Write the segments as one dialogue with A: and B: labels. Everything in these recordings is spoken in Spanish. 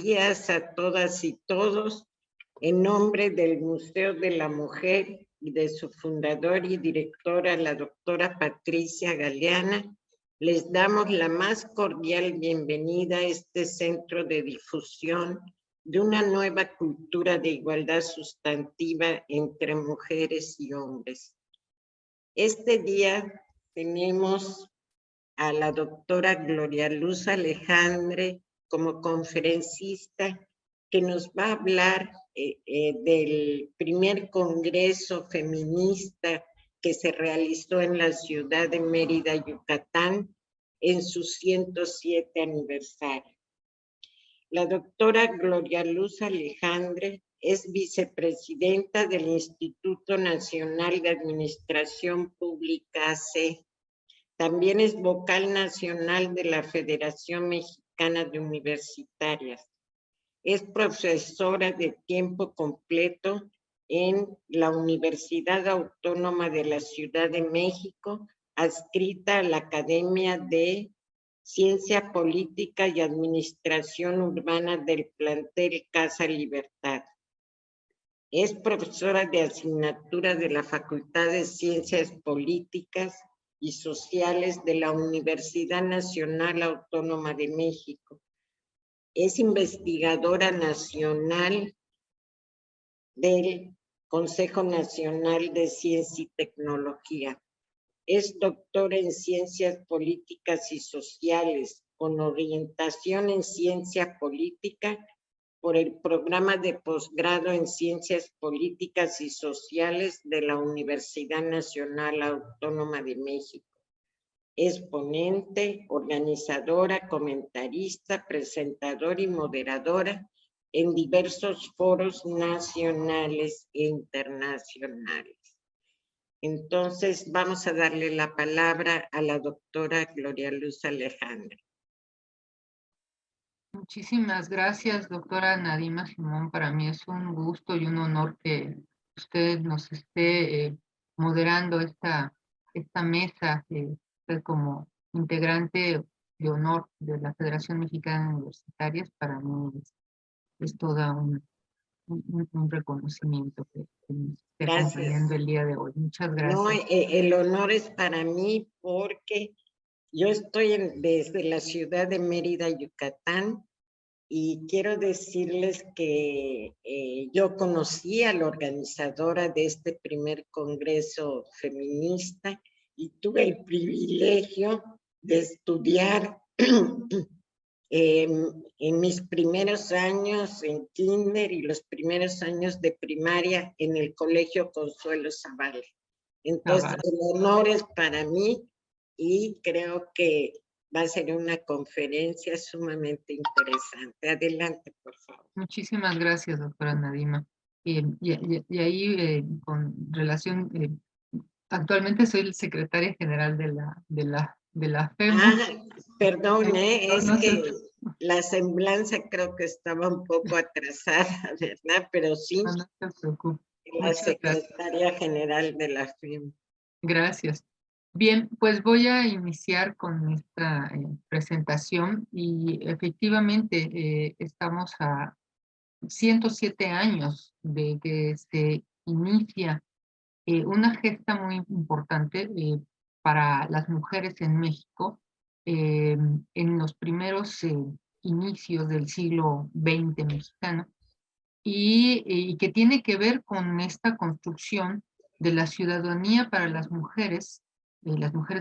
A: días a todas y todos. En nombre del Museo de la Mujer y de su fundador y directora, la doctora Patricia Galeana, les damos la más cordial bienvenida a este centro de difusión de una nueva cultura de igualdad sustantiva entre mujeres y hombres. Este día tenemos a la doctora Gloria Luz Alejandre como conferencista que nos va a hablar del primer congreso feminista que se realizó en la ciudad de Mérida, Yucatán, en su 107 aniversario. La doctora Gloria Luz Alejandre es vicepresidenta del Instituto Nacional de Administración Pública, AC. También es vocal nacional de la Federación Mexicana de Universitarias. Es profesora de tiempo completo en la Universidad Autónoma de la Ciudad de México, adscrita a la Academia de Ciencia Política y Administración Urbana del plantel Casa Libertad. Es profesora de asignatura de la Facultad de Ciencias Políticas y Sociales de la Universidad Nacional Autónoma de México. Es investigadora nacional del Consejo Nacional de Ciencia y Tecnología. Es doctora en Ciencias Políticas y Sociales, con orientación en Ciencia Política por el Programa de Posgrado en Ciencias Políticas y Sociales de la Universidad Nacional Autónoma de México. Es ponente, organizadora, comentarista, presentadora y moderadora en diversos foros nacionales e internacionales. Entonces, vamos a darle la palabra a la doctora Gloria Luz Alejandre.
B: Muchísimas gracias, doctora Nadima Simón. Para mí es un gusto y un honor que usted nos esté moderando esta mesa, usted como integrante de honor de la Federación Mexicana de Universitarias. Para mí es todo un reconocimiento que nos esté acompañando el día de hoy. Muchas gracias.
A: No, el honor es para mí porque yo estoy desde la ciudad de Mérida, Yucatán, y quiero decirles que yo conocí a la organizadora de este primer congreso feminista y tuve el privilegio de estudiar en mis primeros años en kinder y los primeros años de primaria en el Colegio Consuelo Zavala. Entonces, el honor es para mí y creo que va a ser una conferencia sumamente interesante. Adelante, por favor.
B: Muchísimas gracias, doctora Nadima. Y ahí, con relación, actualmente soy secretaria general de la FEMU.
A: Perdón, es que la semblanza creo que estaba un poco atrasada, ¿verdad? Pero sí,
B: no se preocupe.
A: la secretaria general de la FEMU.
B: Gracias. Bien, pues voy a iniciar con esta presentación y efectivamente estamos a 107 años de que se inicia una gesta muy importante para las mujeres en México en los primeros inicios del siglo XX mexicano y que tiene que ver con esta construcción de la ciudadanía para las mujeres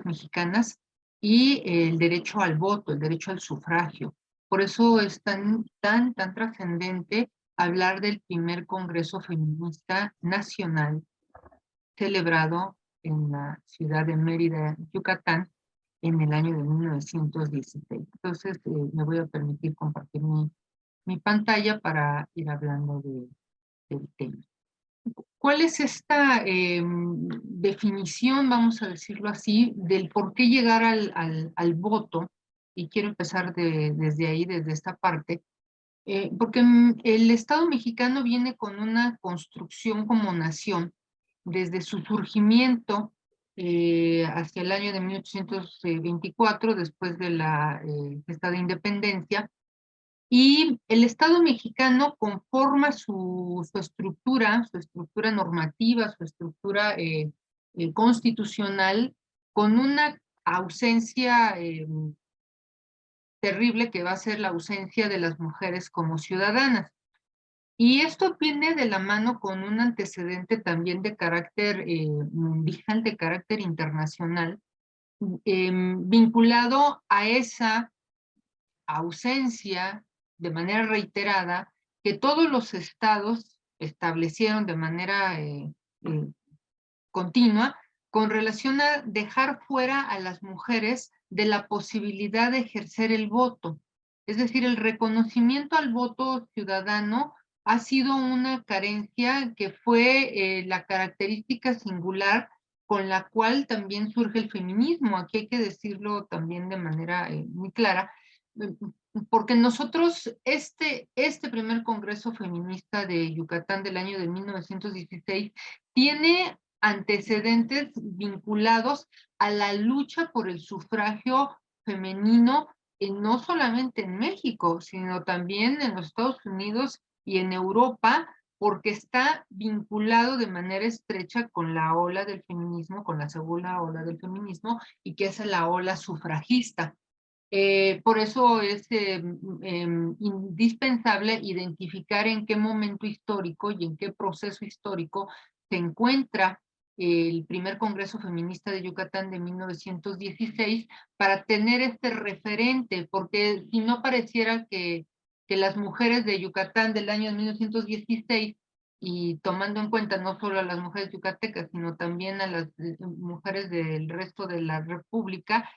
B: mexicanas y el derecho al voto, el derecho al sufragio. Por eso es tan trascendente hablar del primer Congreso Feminista Nacional celebrado en la ciudad de Mérida, Yucatán, en el año de 1916. Entonces, me voy a permitir compartir mi pantalla para ir hablando del tema. ¿Cuál es esta definición, vamos a decirlo así, del por qué llegar al voto? Y quiero empezar desde ahí, desde esta parte, porque el Estado mexicano viene con una construcción como nación desde su surgimiento hacia el año de 1824, después de la gesta de independencia, Y el Estado mexicano conforma su estructura normativa, su estructura constitucional, con una ausencia terrible que va a ser la ausencia de las mujeres como ciudadanas. Y esto viene de la mano con un antecedente también de carácter mundial, de carácter internacional, vinculado a esa ausencia de manera reiterada que todos los estados establecieron de manera eh, continua con relación a dejar fuera a las mujeres de la posibilidad de ejercer el voto. Es decir, el reconocimiento al voto ciudadano ha sido una carencia que fue la característica singular con la cual también surge el feminismo. Aquí hay que decirlo también de manera muy clara, porque nosotros, este primer Congreso Feminista de Yucatán del año de 1916 tiene antecedentes vinculados a la lucha por el sufragio femenino, no solamente en México, sino también en los Estados Unidos y en Europa, porque está vinculado de manera estrecha con la ola del feminismo, con la segunda ola del feminismo, y que es la ola sufragista. Por eso es indispensable identificar en qué momento histórico y en qué proceso histórico se encuentra el primer Congreso Feminista de Yucatán de 1916 para tener este referente, porque si no pareciera que las mujeres de Yucatán del año 1916, y tomando en cuenta no solo a las mujeres yucatecas, sino también a las mujeres del resto de la República,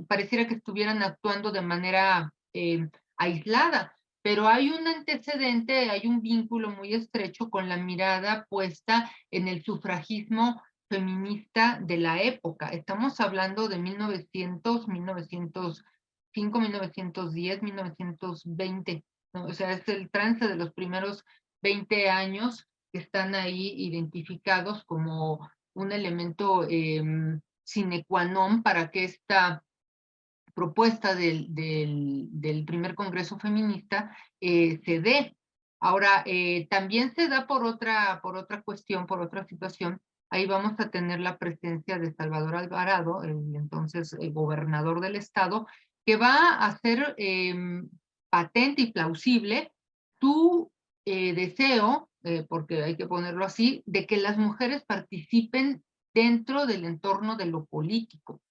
B: pareciera que estuvieran actuando de manera aislada, pero hay un antecedente, hay un vínculo muy estrecho con la mirada puesta en el sufragismo feminista de la época. Estamos hablando de 1900, 1905, 1910, 1920, ¿no? O sea, es el trance de los primeros 20 años que están ahí identificados como un elemento sine qua non para que esta propuesta del primer Congreso Feminista se dé. Ahora, también se da por otra cuestión, por otra situación. Ahí vamos a tener la presencia de Salvador Alvarado, el entonces gobernador del estado, que va a hacer patente y plausible su deseo, porque hay que ponerlo así, de que las mujeres participen dentro del entorno de lo político.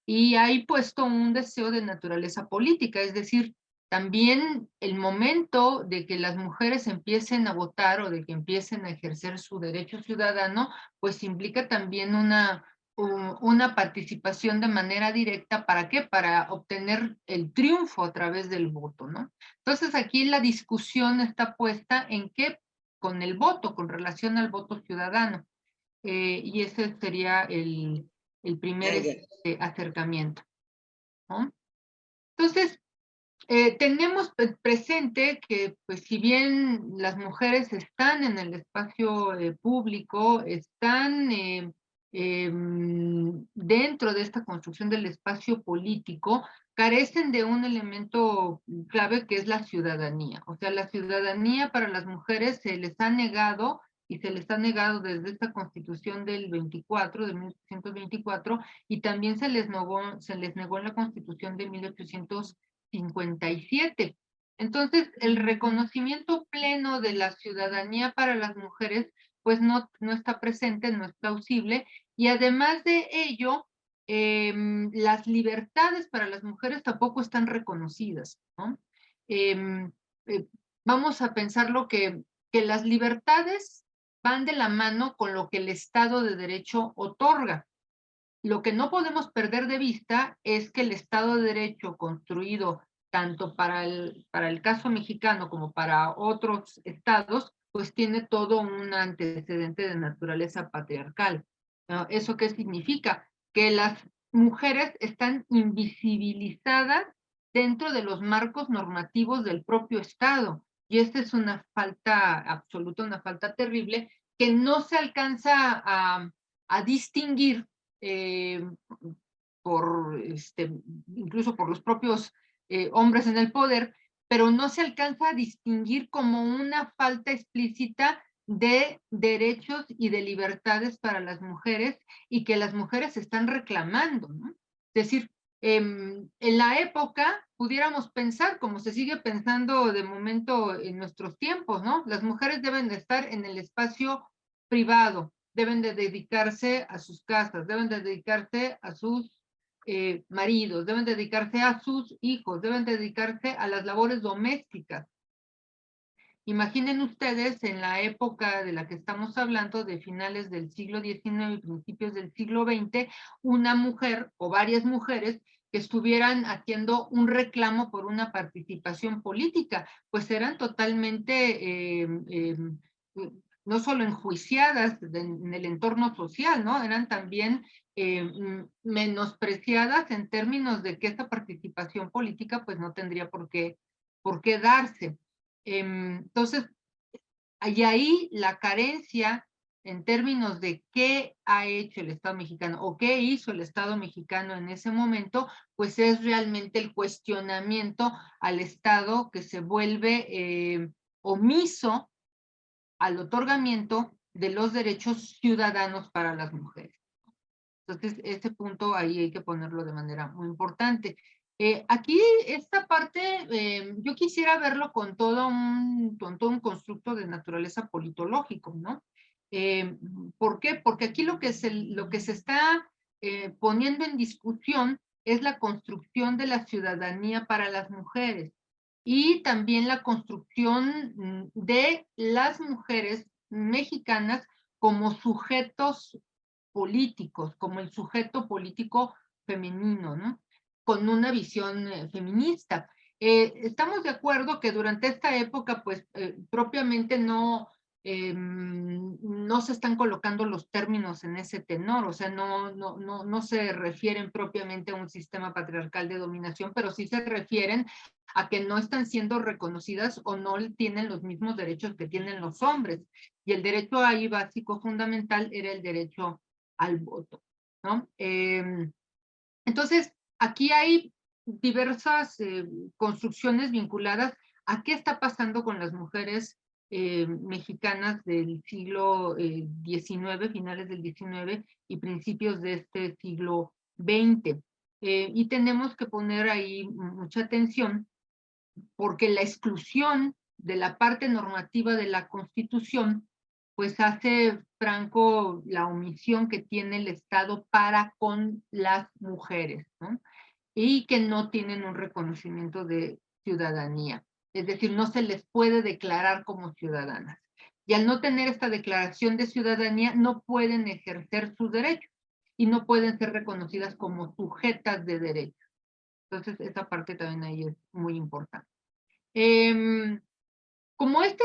B: Y hay puesto un deseo de naturaleza política, es decir, también el momento de que las mujeres empiecen a votar o de que empiecen a ejercer su derecho ciudadano, pues implica también una participación de manera directa. ¿Para qué? Para obtener el triunfo a través del voto, ¿no? Entonces aquí la discusión está puesta en qué, con el voto, con relación al voto ciudadano. Y ese sería el primer acercamiento, ¿no? Entonces, tenemos presente que, pues, si bien las mujeres están en el espacio público, están dentro de esta construcción del espacio político, carecen de un elemento clave que es la ciudadanía. O sea, la ciudadanía para las mujeres se les ha negado y se les ha negado desde esta Constitución del 24, de 1824, y también se les negó en la Constitución de 1857. Entonces, el reconocimiento pleno de la ciudadanía para las mujeres, pues no está presente, no es plausible, y además de ello, las libertades para las mujeres tampoco están reconocidas, ¿no? Eh, eh, Vamos a pensar que las libertades van de la mano con lo que el Estado de Derecho otorga. Lo que no podemos perder de vista es que el Estado de Derecho construido tanto para el caso mexicano como para otros estados, pues tiene todo un antecedente de naturaleza patriarcal, ¿no? ¿Eso qué significa? Que las mujeres están invisibilizadas dentro de los marcos normativos del propio Estado. Y esta es una falta absoluta, una falta terrible, que no se alcanza a distinguir eh, incluso por los propios hombres en el poder, pero no se alcanza a distinguir como una falta explícita de derechos y de libertades para las mujeres y que las mujeres están reclamando, ¿no? Es decir, en la época pudiéramos pensar, como se sigue pensando de momento en nuestros tiempos, ¿no? Las mujeres deben de estar en el espacio privado, deben de dedicarse a sus casas, deben de dedicarse a sus maridos, deben dedicarse a sus hijos, deben dedicarse a las labores domésticas. Imaginen ustedes en la época de la que estamos hablando, de finales del siglo XIX y principios del siglo XX, una mujer o varias mujeres que estuvieran haciendo un reclamo por una participación política, pues eran totalmente, no solo enjuiciadas en el entorno social, ¿no? Eran también menospreciadas en términos de que esta participación política pues no tendría por qué darse. Entonces, y ahí la carencia en términos de qué ha hecho el Estado mexicano o qué hizo el Estado mexicano en ese momento, pues es realmente el cuestionamiento al Estado que se vuelve omiso al otorgamiento de los derechos ciudadanos para las mujeres. Entonces, ese punto ahí hay que ponerlo de manera muy importante. Aquí, esta parte, yo quisiera verlo con todo un constructo de naturaleza politológico, ¿no? ¿Por qué? Porque aquí lo que se está poniendo en discusión es la construcción de la ciudadanía para las mujeres y también la construcción de las mujeres mexicanas como sujetos políticos, como el sujeto político femenino, ¿no? Con una visión feminista. Estamos de acuerdo que durante esta época, pues, propiamente no se están colocando los términos en ese tenor, o sea, no se refieren propiamente a un sistema patriarcal de dominación, pero sí se refieren a que no están siendo reconocidas o no tienen los mismos derechos que tienen los hombres. Y el derecho ahí básico fundamental era el derecho al voto, ¿no? Entonces, aquí hay diversas construcciones vinculadas a qué está pasando con las mujeres mexicanas del siglo XIX, finales del XIX y principios de este siglo XX. Y tenemos que poner ahí mucha atención porque la exclusión de la parte normativa de la Constitución pues hace franco la omisión que tiene el Estado para con las mujeres, ¿no? Y que no tienen un reconocimiento de ciudadanía. Es decir, no se les puede declarar como ciudadanas. Y al no tener esta declaración de ciudadanía, no pueden ejercer sus derechos y no pueden ser reconocidas como sujetas de derechos. Entonces, esa parte también ahí es muy importante. Como este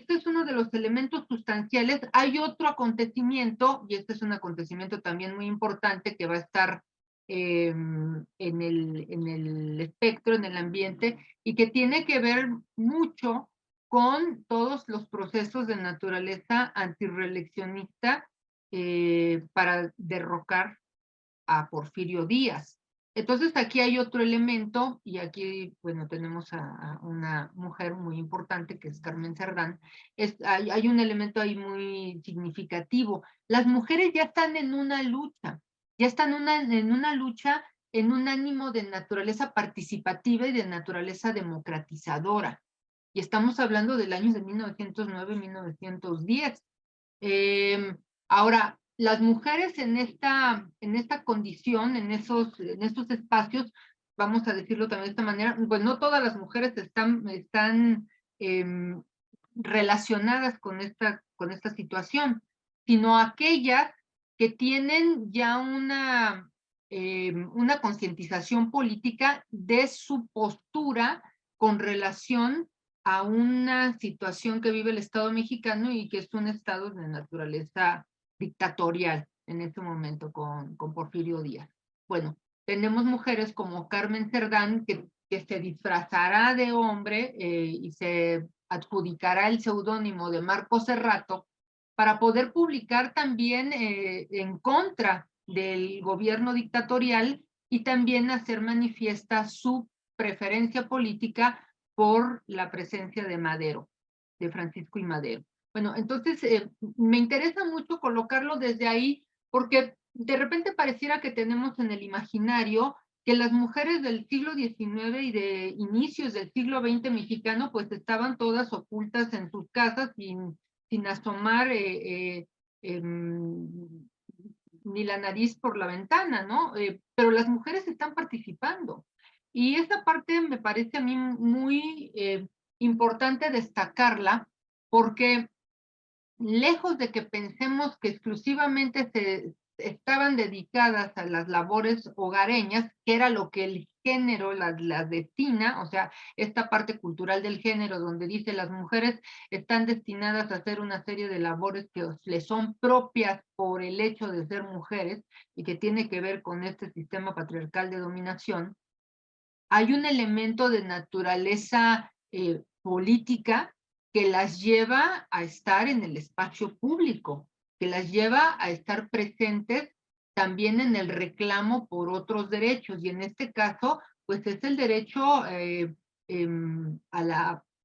B: es uno de los elementos sustanciales, hay otro acontecimiento, y este es un acontecimiento también muy importante que va a estar en el espectro, en el ambiente, y que tiene que ver mucho con todos los procesos de naturaleza antirreeleccionista para derrocar a Porfirio Díaz. Entonces aquí hay otro elemento y aquí, bueno, tenemos a una mujer muy importante que es Carmen Cerdán. Hay un elemento ahí muy significativo. Las mujeres ya están en una lucha, ya están en una lucha en un ánimo de naturaleza participativa y de naturaleza democratizadora. Y estamos hablando del año de 1909-1910. Ahora, las mujeres en esta condición, en estos espacios, vamos a decirlo también de esta manera, pues no todas las mujeres están relacionadas con esta situación, sino aquellas que tienen ya una concientización política de su postura con relación a una situación que vive el Estado mexicano y que es un Estado de naturaleza dictatorial en este momento con Porfirio Díaz. Bueno, tenemos mujeres como Carmen Cerdán que se disfrazará de hombre y se adjudicará el seudónimo de Marco Cerrato para poder publicar también en contra del gobierno dictatorial y también hacer manifiesta su preferencia política por la presencia de Madero, de Francisco y Madero. Bueno, entonces me interesa mucho colocarlo desde ahí porque de repente pareciera que tenemos en el imaginario que las mujeres del siglo XIX y de inicios del siglo XX mexicano pues estaban todas ocultas en sus casas sin asomar ni la nariz por la ventana, ¿no? Pero las mujeres están participando. Y esa parte me parece a mí muy importante destacarla porque lejos de que pensemos que exclusivamente se estaban dedicadas a las labores hogareñas, que era lo que el género las destina, o sea, esta parte cultural del género donde dice las mujeres están destinadas a hacer una serie de labores que les son propias por el hecho de ser mujeres y que tiene que ver con este sistema patriarcal de dominación, hay un elemento de naturaleza política que las lleva a estar en el espacio público, que las lleva a estar presentes también en el reclamo por otros derechos. Y en este caso, pues es el derecho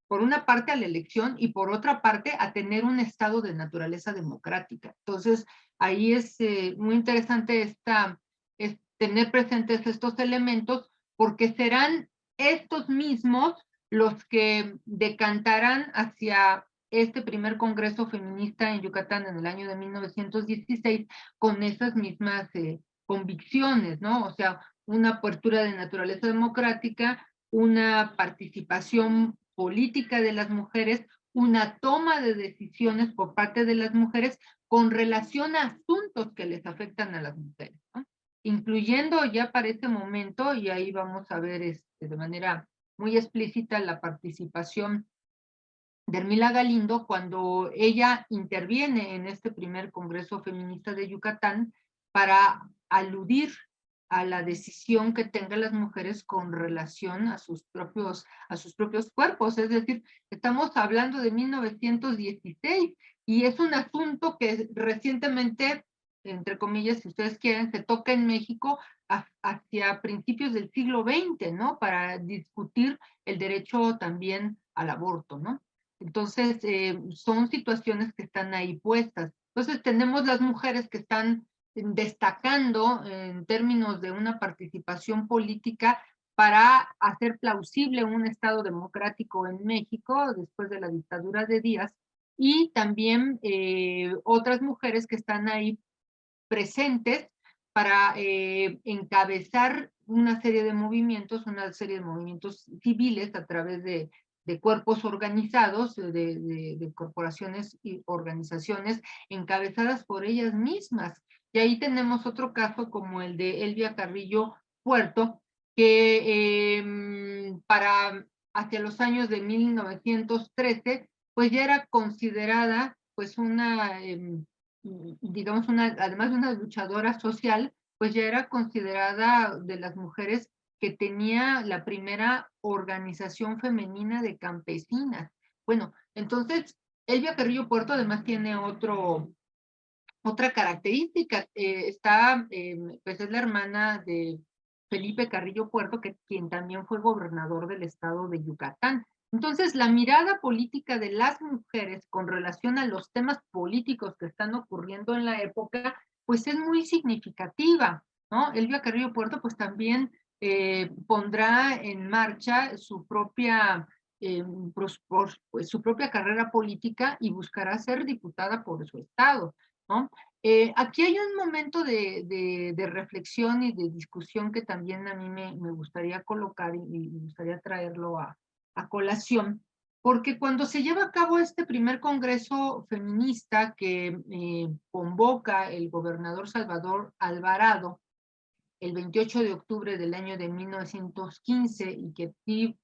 B: por una parte a la elección y por otra parte a tener un estado de naturaleza democrática. Entonces, ahí es muy interesante tener presentes estos elementos porque serán estos mismos los que decantarán hacia este primer Congreso Feminista en Yucatán en el año de 1916 con esas mismas convicciones, ¿no? O sea, una apertura de naturaleza democrática, una participación política de las mujeres, una toma de decisiones por parte de las mujeres con relación a asuntos que les afectan a las mujeres, ¿no? Incluyendo ya para este momento, y ahí vamos a ver de manera muy explícita la participación de Hermila Galindo cuando ella interviene en este primer Congreso Feminista de Yucatán para aludir a la decisión que tengan las mujeres con relación a sus propios cuerpos. Es decir, estamos hablando de 1916 y es un asunto que recientemente, entre comillas, si ustedes quieren, se toca en México hacia principios del siglo XX, ¿no? Para discutir el derecho también al aborto, ¿no? Entonces, son situaciones que están ahí puestas. Entonces, tenemos las mujeres que están destacando en términos de una participación política para hacer plausible un Estado democrático en México después de la dictadura de Díaz, y también otras mujeres que están ahí presentes para encabezar una serie de movimientos civiles a través de cuerpos organizados, de corporaciones y organizaciones encabezadas por ellas mismas. Y ahí tenemos otro caso como el de Elvia Carrillo Puerto, que para hacia los años de 1913, pues ya era considerada pues una digamos, además de una luchadora social, pues ya era considerada de las mujeres que tenía la primera organización femenina de campesinas. Bueno, entonces, Elvia Carrillo Puerto además tiene otra característica. Pues es la hermana de Felipe Carrillo Puerto, quien también fue gobernador del estado de Yucatán. Entonces, la mirada política de las mujeres con relación a los temas políticos que están ocurriendo en la época, pues es muy significativa, ¿no? Elvia Carrillo Puerto, pues también pondrá en marcha pues, su propia carrera política y buscará ser diputada por su estado, ¿no? Aquí hay un momento de reflexión y de discusión que también a mí me gustaría colocar y me gustaría traerlo a colación, porque cuando se lleva a cabo este primer congreso feminista que convoca el gobernador Salvador Alvarado el 28 de octubre del año de 1915 y que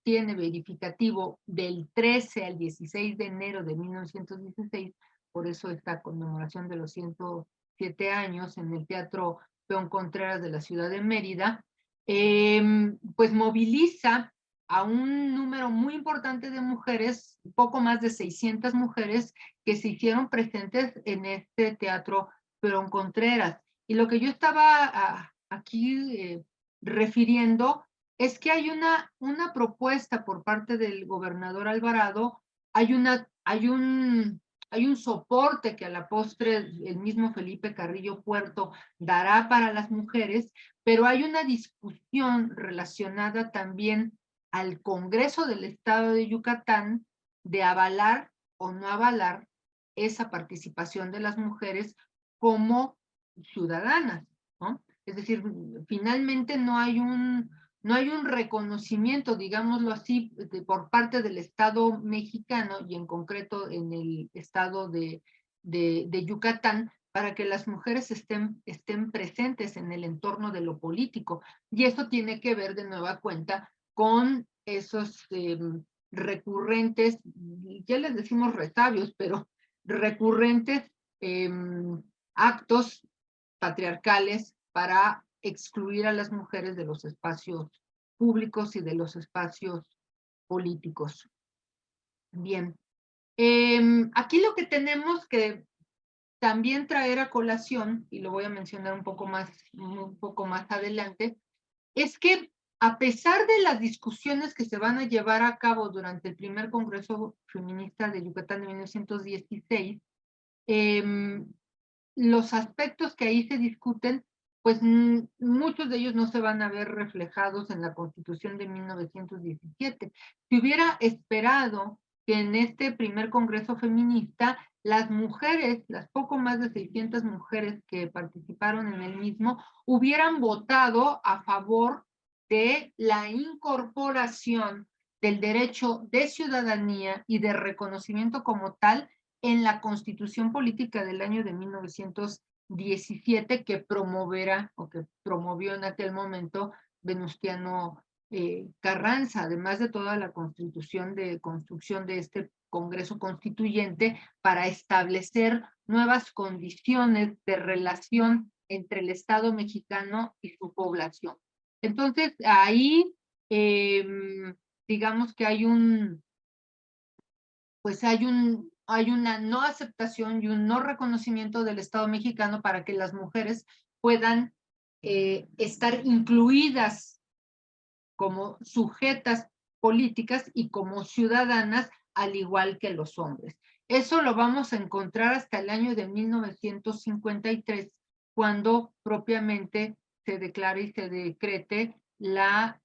B: tiene verificativo del 13 al 16 de enero de 1916, por eso esta conmemoración de los 107 años en el Teatro Peón Contreras de la ciudad de Mérida, pues moviliza a un número muy importante de mujeres, poco más de 600 mujeres que se hicieron presentes en este Teatro Peón Contreras. Y lo que yo estaba aquí refiriendo es que hay una propuesta por parte del gobernador Alvarado, hay un soporte que a la postre el mismo Felipe Carrillo Puerto dará para las mujeres, pero hay una discusión relacionada también al Congreso del Estado de Yucatán de avalar o no avalar esa participación de las mujeres como ciudadanas, ¿no? Es decir, finalmente no hay un reconocimiento, digámoslo así, por parte del Estado mexicano y en concreto en el estado de Yucatán para que las mujeres estén presentes en el entorno de lo político. Y eso tiene que ver de nueva cuenta con esos recurrentes, ya les decimos resabios, pero recurrentes actos patriarcales para excluir a las mujeres de los espacios públicos y de los espacios políticos. Bien, aquí lo que tenemos que también traer a colación, y lo voy a mencionar un poco más adelante, es que a pesar de las discusiones que se van a llevar a cabo durante el primer Congreso Feminista de Yucatán de 1916, los aspectos que ahí se discuten, pues muchos de ellos no se van a ver reflejados en la Constitución de 1917. Se hubiera esperado que en este primer Congreso Feminista las mujeres, las poco más de 600 mujeres que participaron en el mismo, hubieran votado a favor de la incorporación del derecho de ciudadanía y de reconocimiento como tal en la Constitución Política del año de 1917 que promoverá o que promovió en aquel momento Venustiano Carranza, además de toda la constitución de construcción de este Congreso Constituyente para establecer nuevas condiciones de relación entre el Estado mexicano y su población. Entonces, ahí digamos que hay una no aceptación y un no reconocimiento del Estado mexicano para que las mujeres puedan estar incluidas como sujetas políticas y como ciudadanas, al igual que los hombres. Eso lo vamos a encontrar hasta el año de 1953, cuando propiamente se declara y se decrete la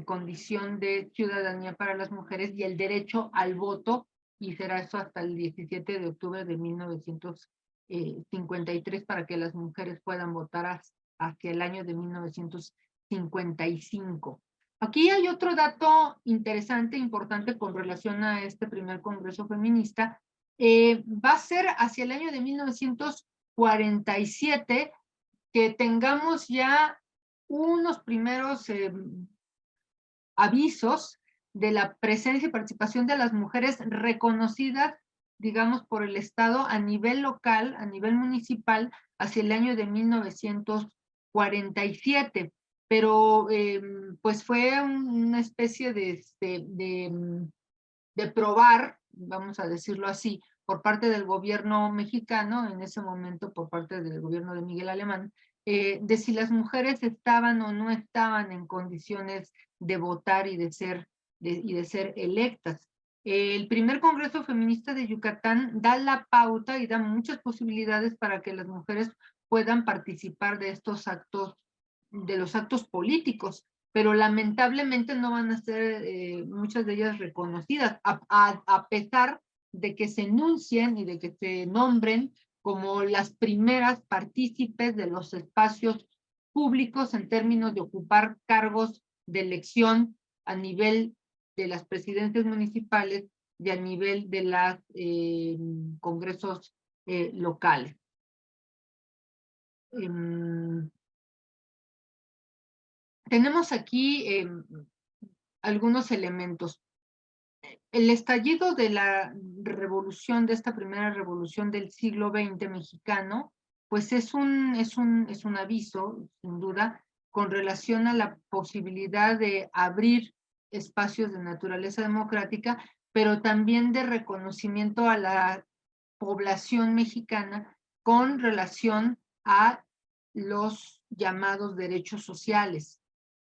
B: condición de ciudadanía para las mujeres y el derecho al voto, y será eso hasta el 17 de octubre de 1953 para que las mujeres puedan votar hacia el año de 1955. Aquí hay otro dato interesante, importante con relación a este primer Congreso Feminista. Va a ser hacia el año de 1947 que tengamos ya unos primeros avisos de la presencia y participación de las mujeres reconocidas, digamos, por el Estado a nivel local, a nivel municipal, hacia el año de 1947. Pero pues fue una especie de probar, vamos a decirlo así, por parte del gobierno mexicano, en ese momento por parte del gobierno de Miguel Alemán, de si las mujeres estaban o no estaban en condiciones de votar y de ser electas. El primer Congreso Feminista de Yucatán da la pauta y da muchas posibilidades para que las mujeres puedan participar de estos actos, de los actos políticos, pero lamentablemente no van a ser muchas de ellas reconocidas, a pesar de que se enuncien y de que se nombren como las primeras partícipes de los espacios públicos en términos de ocupar cargos de elección a nivel de las presidencias municipales y a nivel de los congresos locales. Tenemos aquí algunos elementos. El estallido de la revolución, de esta primera revolución del siglo XX mexicano, pues es un aviso, sin duda, con relación a la posibilidad de abrir espacios de naturaleza democrática, pero también de reconocimiento a la población mexicana con relación a los llamados derechos sociales.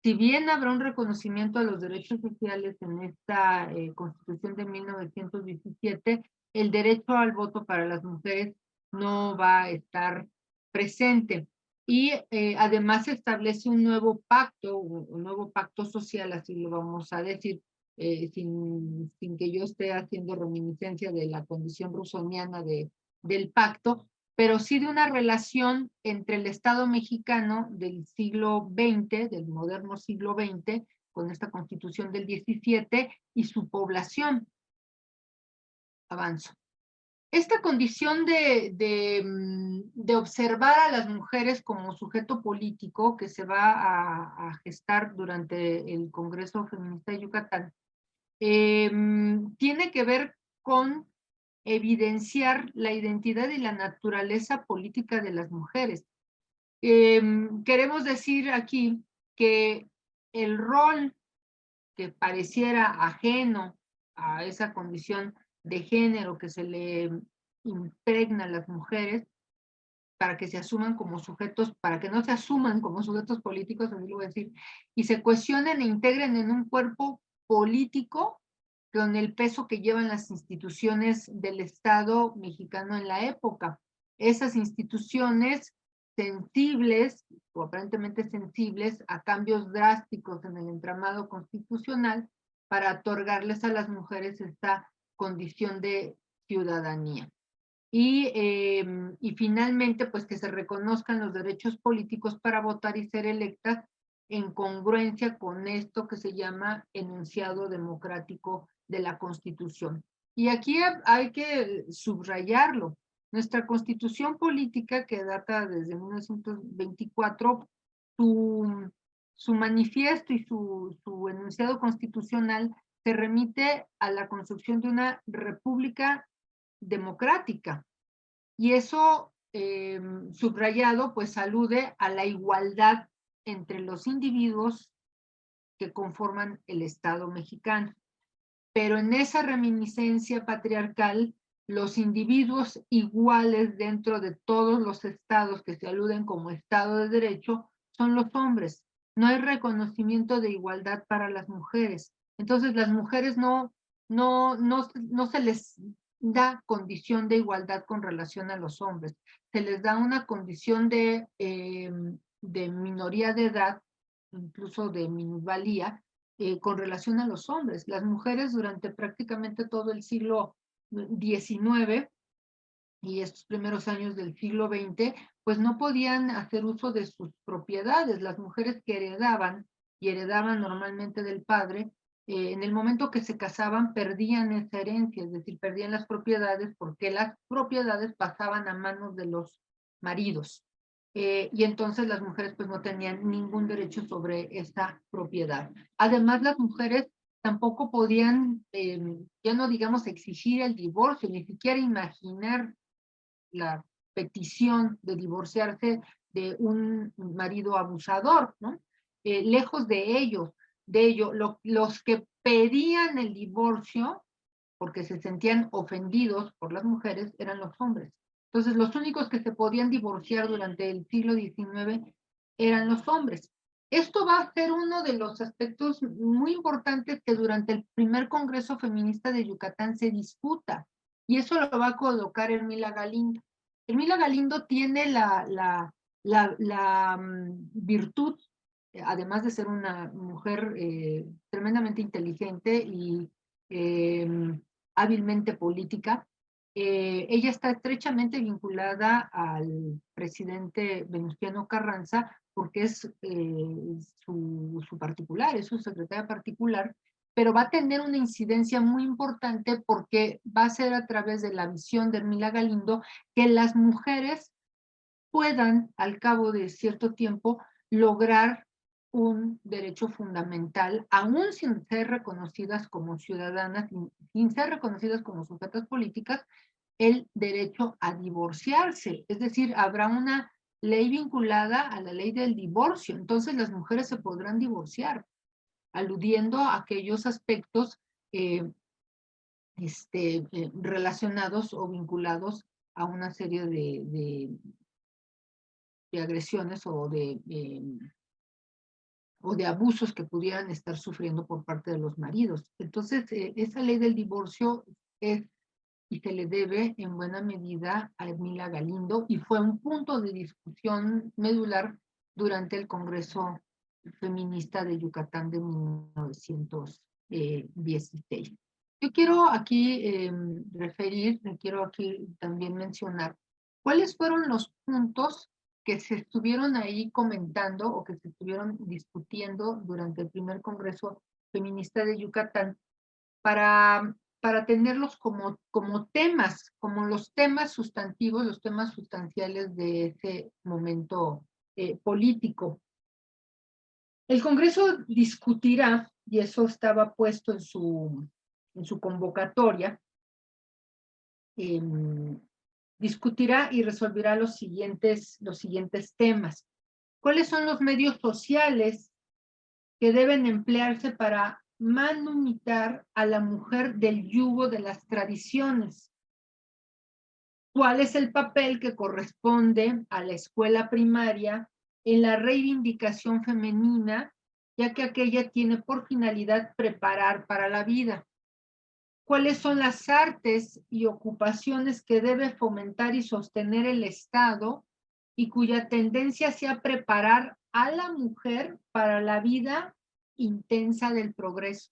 B: si bien habrá un reconocimiento a los derechos sociales en esta Constitución de 1917, el derecho al voto para las mujeres no va a estar presente. Y además se establece un nuevo pacto social, así lo vamos a decir, sin que yo esté haciendo reminiscencia de la condición rusoniana del pacto, pero sí de una relación entre el Estado mexicano del siglo XX, del moderno siglo XX, con esta Constitución del 17, y su población. Avanzo. Esta condición de observar a las mujeres como sujeto político que se va a gestar durante el Congreso Feminista de Yucatán, tiene que ver con evidenciar la identidad y la naturaleza política de las mujeres. Queremos decir aquí que el rol que pareciera ajeno a esa condición de género que se le impregna a las mujeres para que se asuman como sujetos, para que no se asuman como sujetos políticos, así lo voy a decir, y se cuestionen e integren en un cuerpo político con el peso que llevan las instituciones del Estado mexicano en la época. Esas instituciones sensibles, o aparentemente sensibles, a cambios drásticos en el entramado constitucional para otorgarles a las mujeres esta condición de ciudadanía. Y finalmente, pues que se reconozcan los derechos políticos para votar y ser electas en congruencia con esto que se llama enunciado democrático de la Constitución. Y aquí hay que subrayarlo. Nuestra Constitución política, que data desde 1924, su manifiesto y su enunciado constitucional se remite a la construcción de una república democrática. Y eso, subrayado, pues alude a la igualdad entre los individuos que conforman el Estado mexicano. Pero en esa reminiscencia patriarcal, los individuos iguales dentro de todos los estados que se aluden como Estado de Derecho son los hombres. No hay reconocimiento de igualdad para las mujeres. Entonces, las mujeres no se les da condición de igualdad con relación a los hombres. Se les da una condición de minoría de edad, incluso de minusvalía, con relación a los hombres. Las mujeres durante prácticamente todo el siglo XIX y estos primeros años del siglo XX, pues no podían hacer uso de sus propiedades. Las mujeres que heredaban, y heredaban normalmente del padre, en el momento que se casaban perdían esa herencia, es decir, perdían las propiedades porque las propiedades pasaban a manos de los maridos. Y entonces las mujeres pues no tenían ningún derecho sobre esta propiedad. Además, las mujeres tampoco podían, ya no digamos exigir el divorcio, ni siquiera imaginar la petición de divorciarse de un marido abusador, ¿no? Lejos de ello, los que pedían el divorcio porque se sentían ofendidos por las mujeres eran los hombres. Entonces, los únicos que se podían divorciar durante el siglo XIX eran los hombres. Esto va a ser uno de los aspectos muy importantes que durante el primer Congreso Feminista de Yucatán se disputa, y eso lo va a colocar Ermila Galindo. Ermila Galindo tiene la virtud, además de ser una mujer tremendamente inteligente y hábilmente política. Ella está estrechamente vinculada al presidente Venustiano Carranza porque es su particular, es su secretaria particular, pero va a tener una incidencia muy importante porque va a ser a través de la visión de Ermila Galindo que las mujeres puedan, al cabo de cierto tiempo, lograr un derecho fundamental, aún sin ser reconocidas como ciudadanas, sin ser reconocidas como sujetas políticas, el derecho a divorciarse. Es decir, habrá una ley vinculada a la ley del divorcio. Entonces las mujeres se podrán divorciar, aludiendo a aquellos aspectos relacionados o vinculados a una serie de agresiones o o de abusos que pudieran estar sufriendo por parte de los maridos. Entonces, esa ley del divorcio es y se le debe en buena medida a Ermila Galindo y fue un punto de discusión medular durante el Congreso Feminista de Yucatán de 1916. Yo quiero aquí quiero aquí también mencionar cuáles fueron los puntos que se estuvieron ahí comentando o que se estuvieron discutiendo durante el primer Congreso Feminista de Yucatán para tenerlos como temas, como los temas sustantivos, los temas sustanciales de ese momento político. El Congreso discutirá, y eso estaba puesto en su convocatoria, discutirá y resolverá los siguientes temas. ¿Cuáles son los medios sociales que deben emplearse para manumitar a la mujer del yugo de las tradiciones? ¿Cuál es el papel que corresponde a la escuela primaria en la reivindicación femenina, ya que aquella tiene por finalidad preparar para la vida? ¿Cuáles son las artes y ocupaciones que debe fomentar y sostener el Estado y cuya tendencia sea preparar a la mujer para la vida intensa del progreso?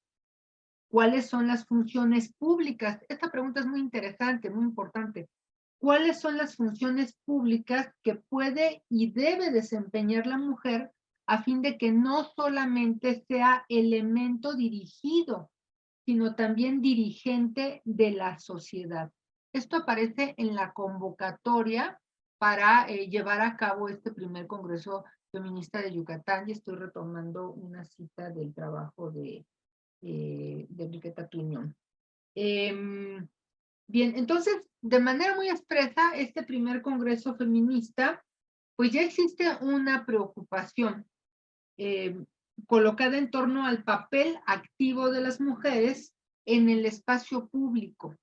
B: ¿Cuáles son las funciones públicas? Esta pregunta es muy interesante, muy importante. ¿Cuáles son las funciones públicas que puede y debe desempeñar la mujer a fin de que no solamente sea elemento dirigido, sino también dirigente de la sociedad? Esto aparece en la convocatoria para llevar a cabo este primer Congreso Feminista de Yucatán, y estoy retomando una cita del trabajo de Enriqueta Tuñón. Bien, entonces, de manera muy expresa, este primer Congreso Feminista, pues ya existe una preocupación colocada en torno al papel activo de las mujeres en el espacio público.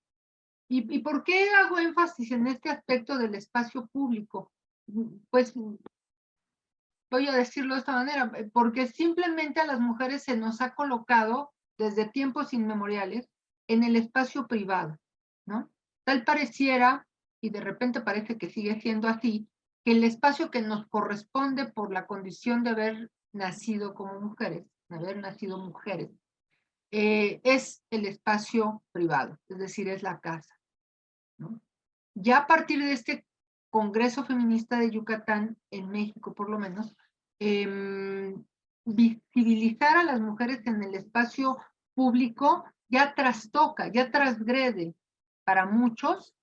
B: ¿Y por qué hago énfasis en este aspecto del espacio público? Pues voy a decirlo de esta manera, porque simplemente a las mujeres se nos ha colocado desde tiempos inmemoriales en el espacio privado, ¿no? Tal pareciera, y de repente parece que sigue siendo así, que el espacio que nos corresponde por la condición de haber nacido como mujeres, de haber nacido mujeres, es el espacio privado, es decir, es la casa, ¿no? Ya a partir de este Congreso Feminista de Yucatán, en México por lo menos, visibilizar a las mujeres en el espacio público ya trastoca, ya transgrede para muchos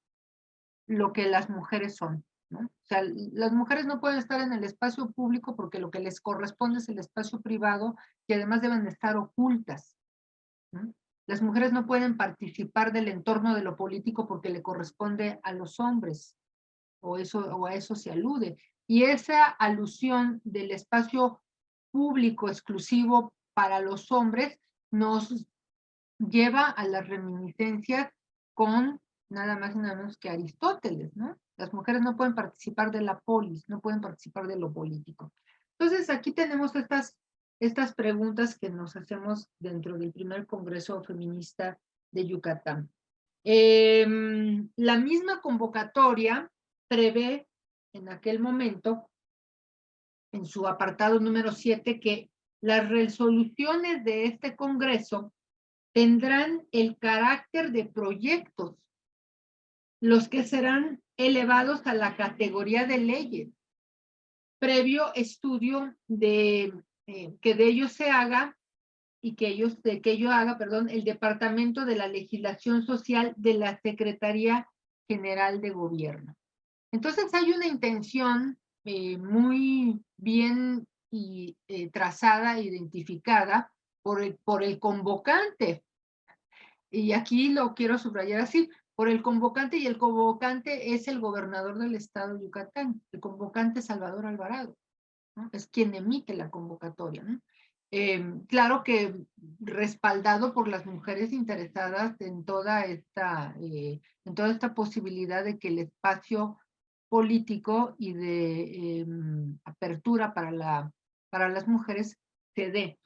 B: lo que las mujeres son, ¿no? O sea, las mujeres no pueden estar en el espacio público porque lo que les corresponde es el espacio privado y además deben estar ocultas, ¿no? Las mujeres no pueden participar del entorno de lo político porque le corresponde a los hombres, o a eso se alude. Y esa alusión del espacio público exclusivo para los hombres nos lleva a las reminiscencias con nada más y nada menos que Aristóteles, ¿no? Las mujeres no pueden participar de la polis, no pueden participar de lo político. Entonces, aquí tenemos estas preguntas que nos hacemos dentro del primer Congreso Feminista de Yucatán. La misma convocatoria prevé en aquel momento, en su apartado número 7, que las resoluciones de este Congreso tendrán el carácter de proyectos, los que serán elevados a la categoría de leyes, previo estudio de que de ellos se haga y que ello haga, el Departamento de la Legislación Social de la Secretaría General de Gobierno. Entonces hay una intención muy bien trazada, identificada por el convocante. Y aquí lo quiero subrayar así, por el convocante, y el convocante es el gobernador del estado de Yucatán, el convocante Salvador Alvarado, ¿no? Es quien emite la convocatoria, ¿no? Claro que respaldado por las mujeres interesadas en toda esta posibilidad de que el espacio político y de apertura para las mujeres se dé.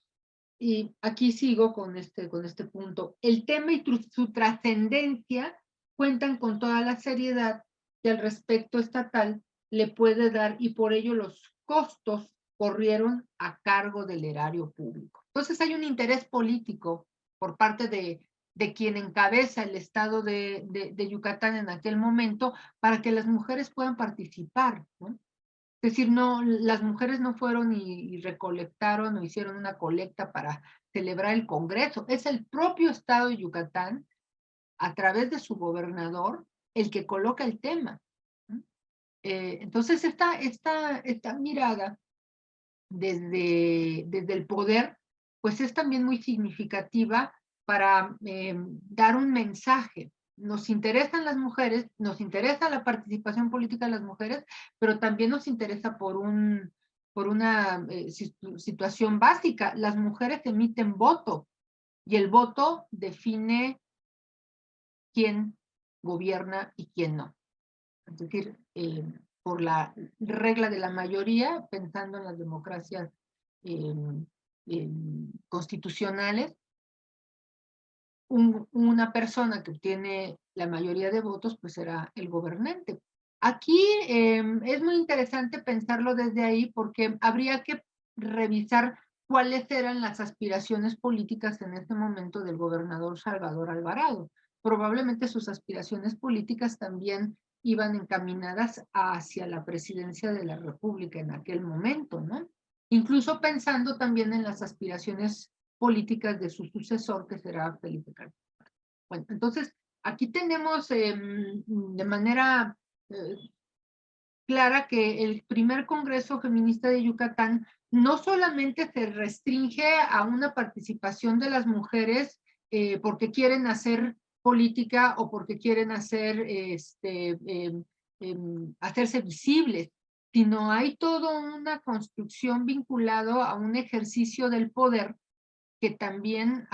B: Y aquí sigo con este punto. El tema y su trascendencia cuentan con toda la seriedad que el respecto estatal le puede dar y por ello los costos corrieron a cargo del erario público. Entonces hay un interés político por parte de quien encabeza el estado de Yucatán en aquel momento para que las mujeres puedan participar, ¿no? Es decir, no, las mujeres no fueron y recolectaron o hicieron una colecta para celebrar el Congreso. Es el propio estado de Yucatán, a través de su gobernador, el que coloca el tema. Entonces, esta mirada desde el poder, pues es también muy significativa para dar un mensaje. Nos interesan las mujeres, nos interesa la participación política de las mujeres, pero también nos interesa por una situación básica. Las mujeres emiten voto y el voto define quién gobierna y quién no. Es decir, por la regla de la mayoría, pensando en las democracias eh, constitucionales, una persona que obtiene la mayoría de votos, pues será el gobernante. Aquí es muy interesante pensarlo desde ahí porque habría que revisar cuáles eran las aspiraciones políticas en este momento del gobernador Salvador Alvarado. Probablemente sus aspiraciones políticas también iban encaminadas hacia la presidencia de la República en aquel momento, ¿no? Incluso pensando también en las aspiraciones políticas de su sucesor, que será Felipe Calderón. Bueno, entonces, aquí tenemos de manera clara que el primer Congreso Feminista de Yucatán no solamente se restringe a una participación de las mujeres porque quieren hacer política o porque quieren hacerse visibles, sino hay toda una construcción vinculado a un ejercicio del poder que también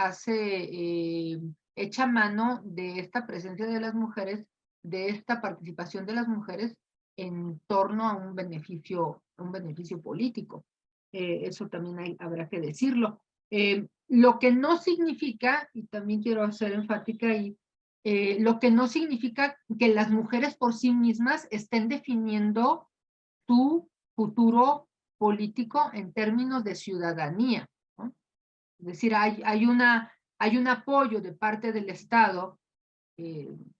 B: echa mano de esta presencia de las mujeres, de esta participación de las mujeres en torno a un beneficio político. Eso también habrá que decirlo. Lo que no significa, y también quiero hacer enfática ahí, lo que no significa que las mujeres por sí mismas estén definiendo su futuro político en términos de ciudadanía, ¿no? Es decir, hay un apoyo de parte del Estado,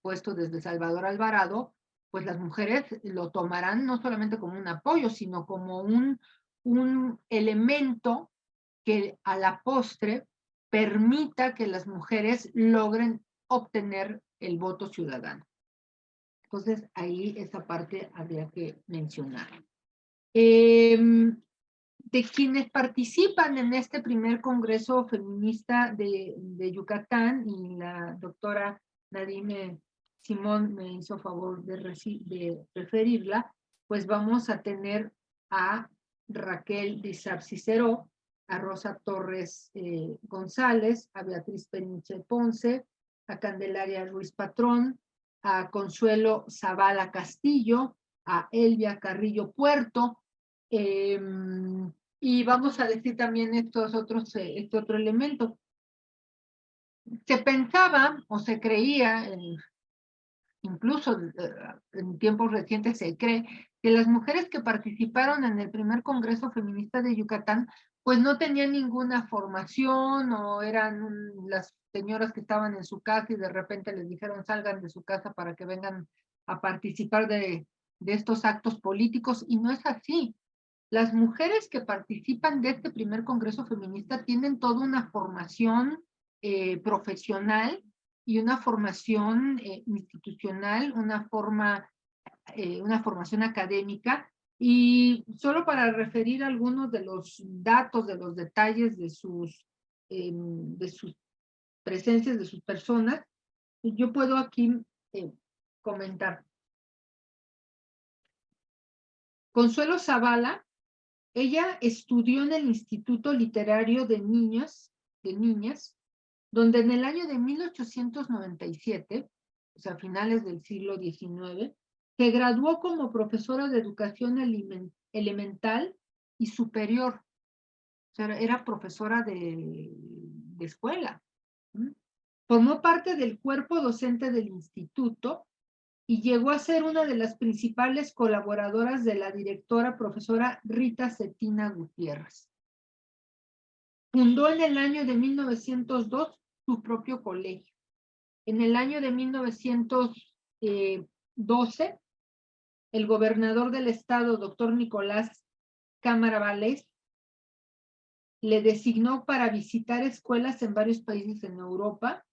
B: puesto desde Salvador Alvarado, pues las mujeres lo tomarán no solamente como un apoyo, sino como un elemento que a la postre permita que las mujeres logren obtener el voto ciudadano. Entonces, ahí esa parte habría que mencionar. De quienes participan en este primer Congreso Feminista de Yucatán, y la doctora Nadine Simón me hizo favor de referirla, pues vamos a tener a Raquel Dizar Ciceró, a Rosa Torres González, a Beatriz Peniche Ponce, a Candelaria Ruiz Patrón, a Consuelo Zavala Castillo, a Elvia Carrillo Puerto, y vamos a decir también este otro elemento. Se pensaba o se creía, incluso en tiempos recientes se cree, que las mujeres que participaron en el primer Congreso Feminista de Yucatán, pues no tenían ninguna formación o eran las señoras que estaban en su casa y de repente les dijeron salgan de su casa para que vengan a participar de estos actos políticos, y no es así. Las mujeres que participan de este primer Congreso Feminista tienen toda una formación profesional y una formación institucional, una formación académica, y solo para referir algunos de los datos, de los detalles de sus presencias, de sus personas, yo puedo aquí comentar. Consuelo Zavala, ella estudió en el Instituto Literario de Niñas, donde en el año de 1897, o sea, a finales del siglo XIX, se graduó como profesora de educación elemental y superior. O sea, era profesora de escuela. Formó parte del cuerpo docente del instituto y llegó a ser una de las principales colaboradoras de la directora profesora Rita Cetina Gutiérrez. Fundó en el año de 1902 su propio colegio. En el año de 1912, el gobernador del estado, doctor Nicolás Cámara Vallés, le designó para visitar escuelas en varios países en Europa,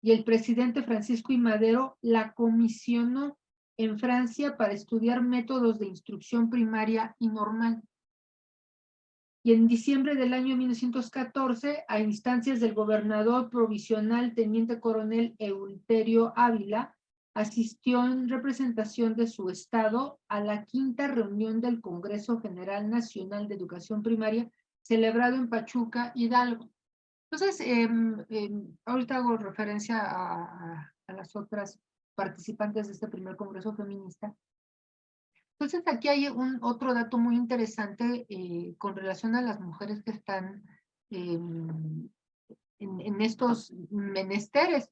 B: y el presidente Francisco I. Madero la comisionó en Francia para estudiar métodos de instrucción primaria y normal. Y en diciembre del año 1914, a instancias del gobernador provisional teniente coronel Euterio Ávila, asistió en representación de su estado a la quinta reunión del Congreso General Nacional de Educación Primaria, celebrado en Pachuca, Hidalgo. Entonces, ahorita hago referencia a las otras participantes de este primer Congreso Feminista. Entonces, aquí hay otro dato muy interesante con relación a las mujeres que están en estos menesteres.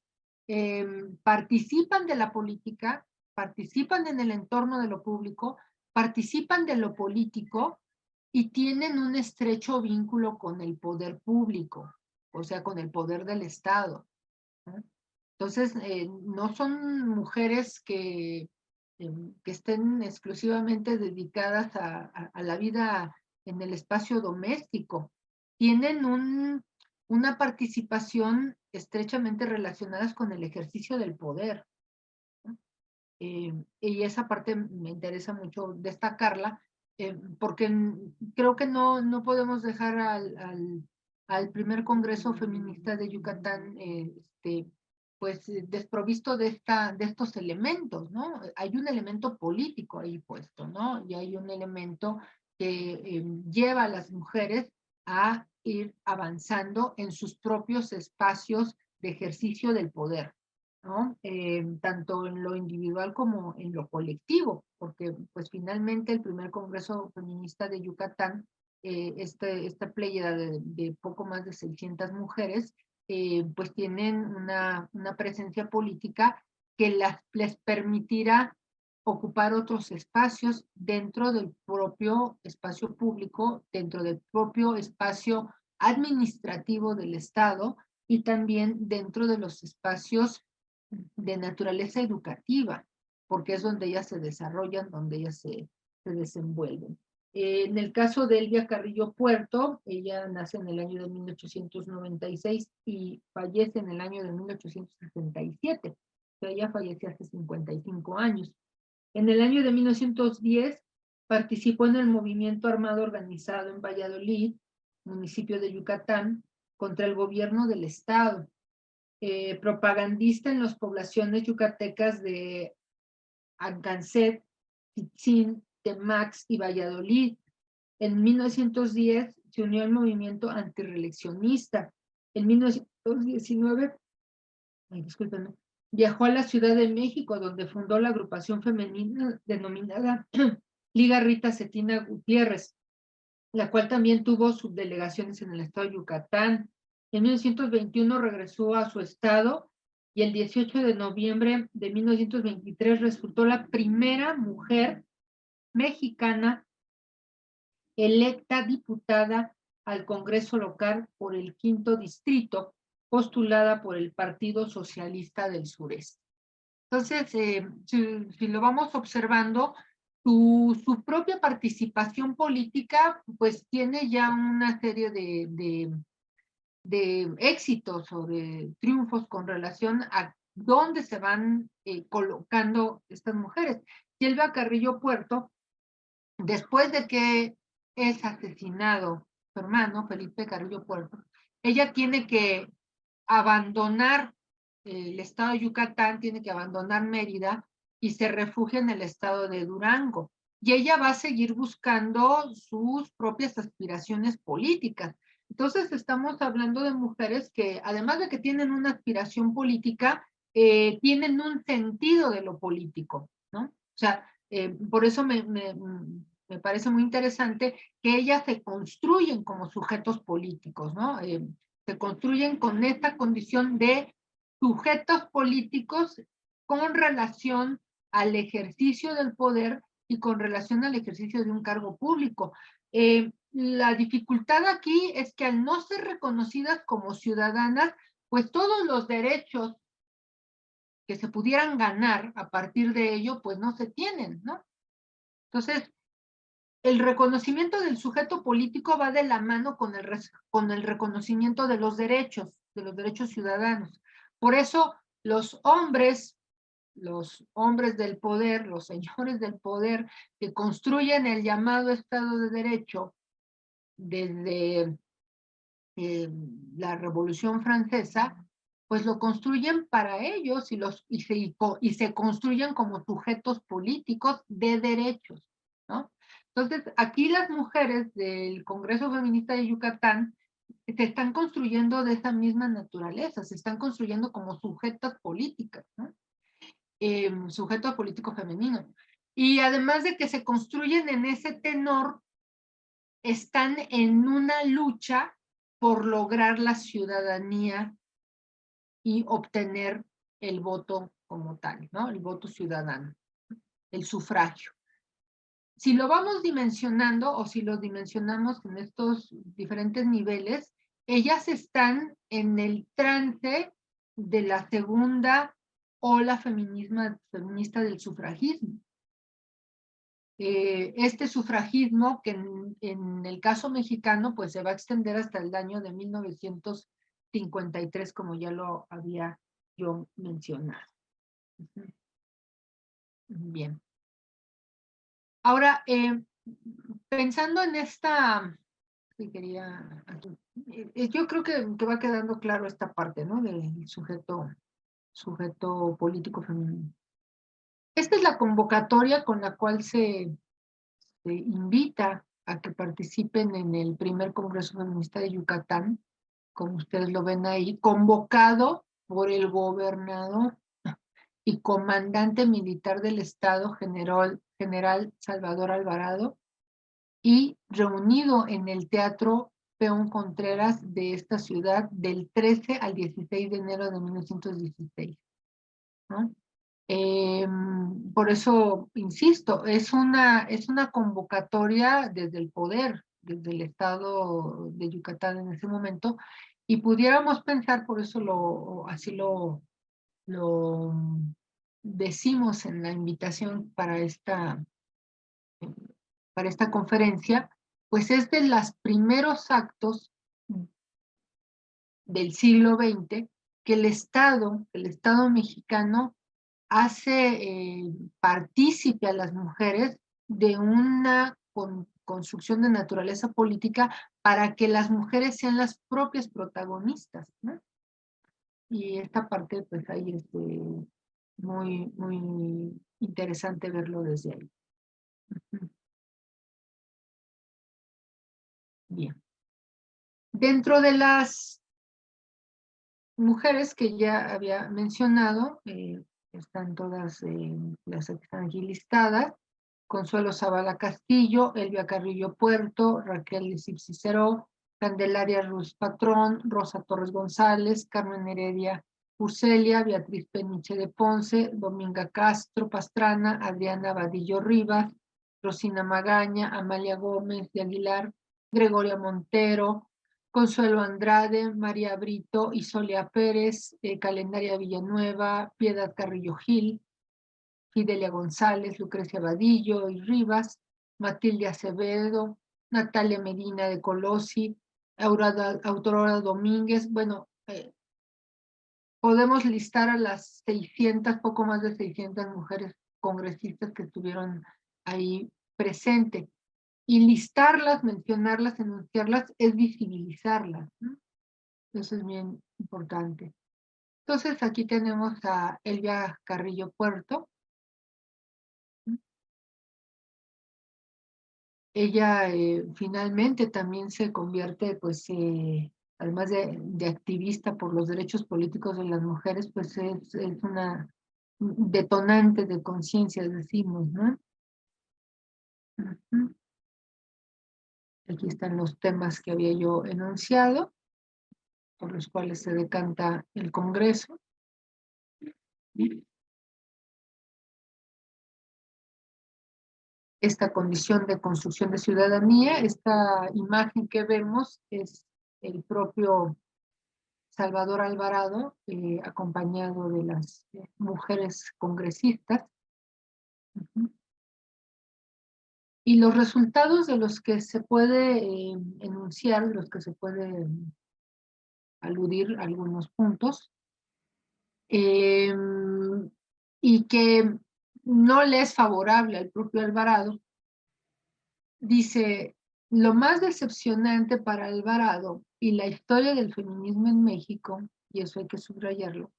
B: Participan de la política, participan en el entorno de lo público, participan de lo político y tienen un estrecho vínculo con el poder público, o sea, con el poder del Estado, ¿no? Entonces, no son mujeres que estén exclusivamente dedicadas a la vida en el espacio doméstico. Tienen una participación estrechamente relacionada con el ejercicio del poder, ¿no? Y esa parte me interesa mucho destacarla, porque creo que no podemos dejar al primer Congreso Feminista de Yucatán pues desprovisto de estos elementos, ¿no? Hay un elemento político ahí puesto, ¿no? Y hay un elemento que lleva a las mujeres a ir avanzando en sus propios espacios de ejercicio del poder, ¿no? Tanto en lo individual como en lo colectivo, porque pues finalmente el primer Congreso Feminista de Yucatán, esta pléyada de poco más de 600 mujeres, pues tienen una presencia política que les permitirá ocupar otros espacios dentro del propio espacio público, dentro del propio espacio administrativo del Estado y también dentro de los espacios de naturaleza educativa, porque es donde ellas se desarrollan, donde ellas se desenvuelven. En el caso de Elvia Carrillo Puerto, ella nace en el año de 1896 y fallece en el año de 1877. O sea, ella falleció hace 55 años. En el año de 1910 participó en el movimiento armado organizado en Valladolid, municipio de Yucatán, contra el gobierno del estado. Propagandista en las poblaciones yucatecas de Alcancet, Chitzín, Temax y Valladolid. En 1910 se unió al movimiento antirreeleccionista. En 1919, discúlpenme, viajó a la Ciudad de México, donde fundó la agrupación femenina denominada Liga Rita Cetina Gutiérrez, la cual también tuvo subdelegaciones en el estado de Yucatán. En 1921 regresó a su estado y el 18 de noviembre de 1923 resultó la primera mujer mexicana electa diputada al Congreso local por el 5º distrito, postulada por el Partido Socialista del Sureste. Entonces, si lo vamos observando, su propia participación política pues tiene ya una serie de éxitos o de triunfos con relación a dónde se van colocando estas mujeres. Y Elvia Carrillo Puerto, después de que es asesinado su hermano, Felipe Carrillo Puerto, ella tiene que abandonar el estado de Yucatán, tiene que abandonar Mérida y se refugia en el estado de Durango. Y ella va a seguir buscando sus propias aspiraciones políticas. Entonces estamos hablando de mujeres que, además de que tienen una aspiración política, tienen un sentido de lo político, ¿no? O sea, por eso me parece muy interesante que ellas se construyen como sujetos políticos, ¿no? Se construyen con esta condición de sujetos políticos con relación al ejercicio del poder y con relación al ejercicio de un cargo público. La dificultad aquí es que al no ser reconocidas como ciudadanas, pues todos los derechos que se pudieran ganar a partir de ello, pues no se tienen, ¿no? Entonces, el reconocimiento del sujeto político va de la mano con el reconocimiento de los derechos ciudadanos. Por eso los hombres del poder, los señores del poder, que construyen el llamado Estado de Derecho desde la Revolución Francesa, pues lo construyen para ellos y se construyen como sujetos políticos de derechos, ¿no? Entonces, aquí las mujeres del Congreso Feminista de Yucatán se están construyendo de esa misma naturaleza, se están construyendo como sujetas políticas, ¿no? Sujeto político femenino. Y además de que se construyen en ese tenor, están en una lucha por lograr la ciudadanía y obtener el voto como tal, ¿no? El voto ciudadano, el sufragio. Si lo vamos dimensionando o si lo dimensionamos en estos diferentes niveles, ellas están en el trance de la segunda ola feminista del sufragismo. Este sufragismo que en el caso mexicano pues se va a extender hasta el año de 1953, como ya lo había yo mencionado. Bien. Ahora, pensando en esta, yo creo que va quedando claro esta parte, ¿no? Del sujeto político femenino. Esta es la convocatoria con la cual se invita a que participen en el primer Congreso Feminista de Yucatán, como ustedes lo ven ahí, convocado por el gobernador y comandante militar del Estado, general Salvador Alvarado, y reunido en el Teatro Peón Contreras de esta ciudad del 13 al 16 de enero de 1916, ¿no? Por eso, insisto, es una convocatoria desde el poder, desde el Estado de Yucatán en ese momento, y pudiéramos pensar, por eso así lo decimos en la invitación para esta conferencia, pues es de los primeros actos del siglo XX que el Estado mexicano hace partícipe a las mujeres de una construcción de naturaleza política para que las mujeres sean las propias protagonistas, ¿no? Y esta parte, pues ahí es muy, muy interesante verlo desde ahí. Bien. Dentro de las mujeres que ya había mencionado, están todas las que están aquí listadas: Consuelo Zavala Castillo, Elvia Carrillo Puerto, Raquel Ciceró, Candelaria Ruz Patrón, Rosa Torres González, Carmen Heredia Urcelia, Beatriz Peniche de Ponce, Dominga Castro Pastrana, Adriana Vadillo Rivas, Rosina Magaña, Amalia Gómez de Aguilar, Gregoria Montero, Consuelo Andrade, María Brito, Isolia Pérez, Calendaria Villanueva, Piedad Carrillo Gil, Fidelia González, Lucrecia Vadillo y Rivas, Matilde Acevedo, Natalia Medina de Colosi, Aurora Domínguez. Bueno, podemos listar a las 600, poco más de 600 mujeres congresistas que estuvieron ahí presentes. Y listarlas, mencionarlas, enunciarlas, es visibilizarlas, ¿no? Eso es bien importante. Entonces aquí tenemos a Elvia Carrillo Puerto. Ella finalmente también se convierte, pues, además de activista por los derechos políticos de las mujeres, pues es una detonante de conciencia, decimos, ¿no? Ujú. Aquí están los temas que había yo enunciado, por los cuales se decanta el Congreso. Esta condición de construcción de ciudadanía, esta imagen que vemos es el propio Salvador Alvarado, acompañado de las mujeres congresistas. Ujú. Y los resultados de los que se puede enunciar, de los que se puede aludir a algunos puntos, y que no le es favorable al propio Alvarado, dice: lo más decepcionante para Alvarado y la historia del feminismo en México, y eso hay que subrayarlo,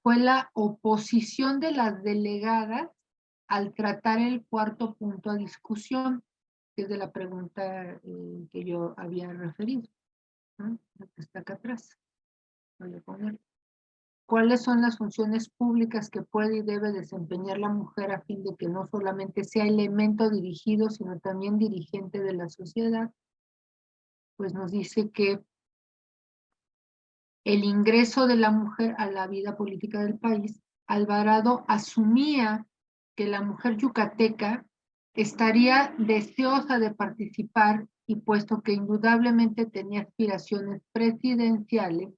B: fue la oposición de las delegadas al tratar el cuarto punto a discusión, que es de la pregunta que yo había referido, ¿no? La que está acá atrás. Voy a poner: ¿cuáles son las funciones públicas que puede y debe desempeñar la mujer a fin de que no solamente sea elemento dirigido, sino también dirigente de la sociedad? Pues nos dice que el ingreso de la mujer a la vida política del país, Alvarado asumía que la mujer yucateca estaría deseosa de participar y puesto que indudablemente tenía aspiraciones presidenciales,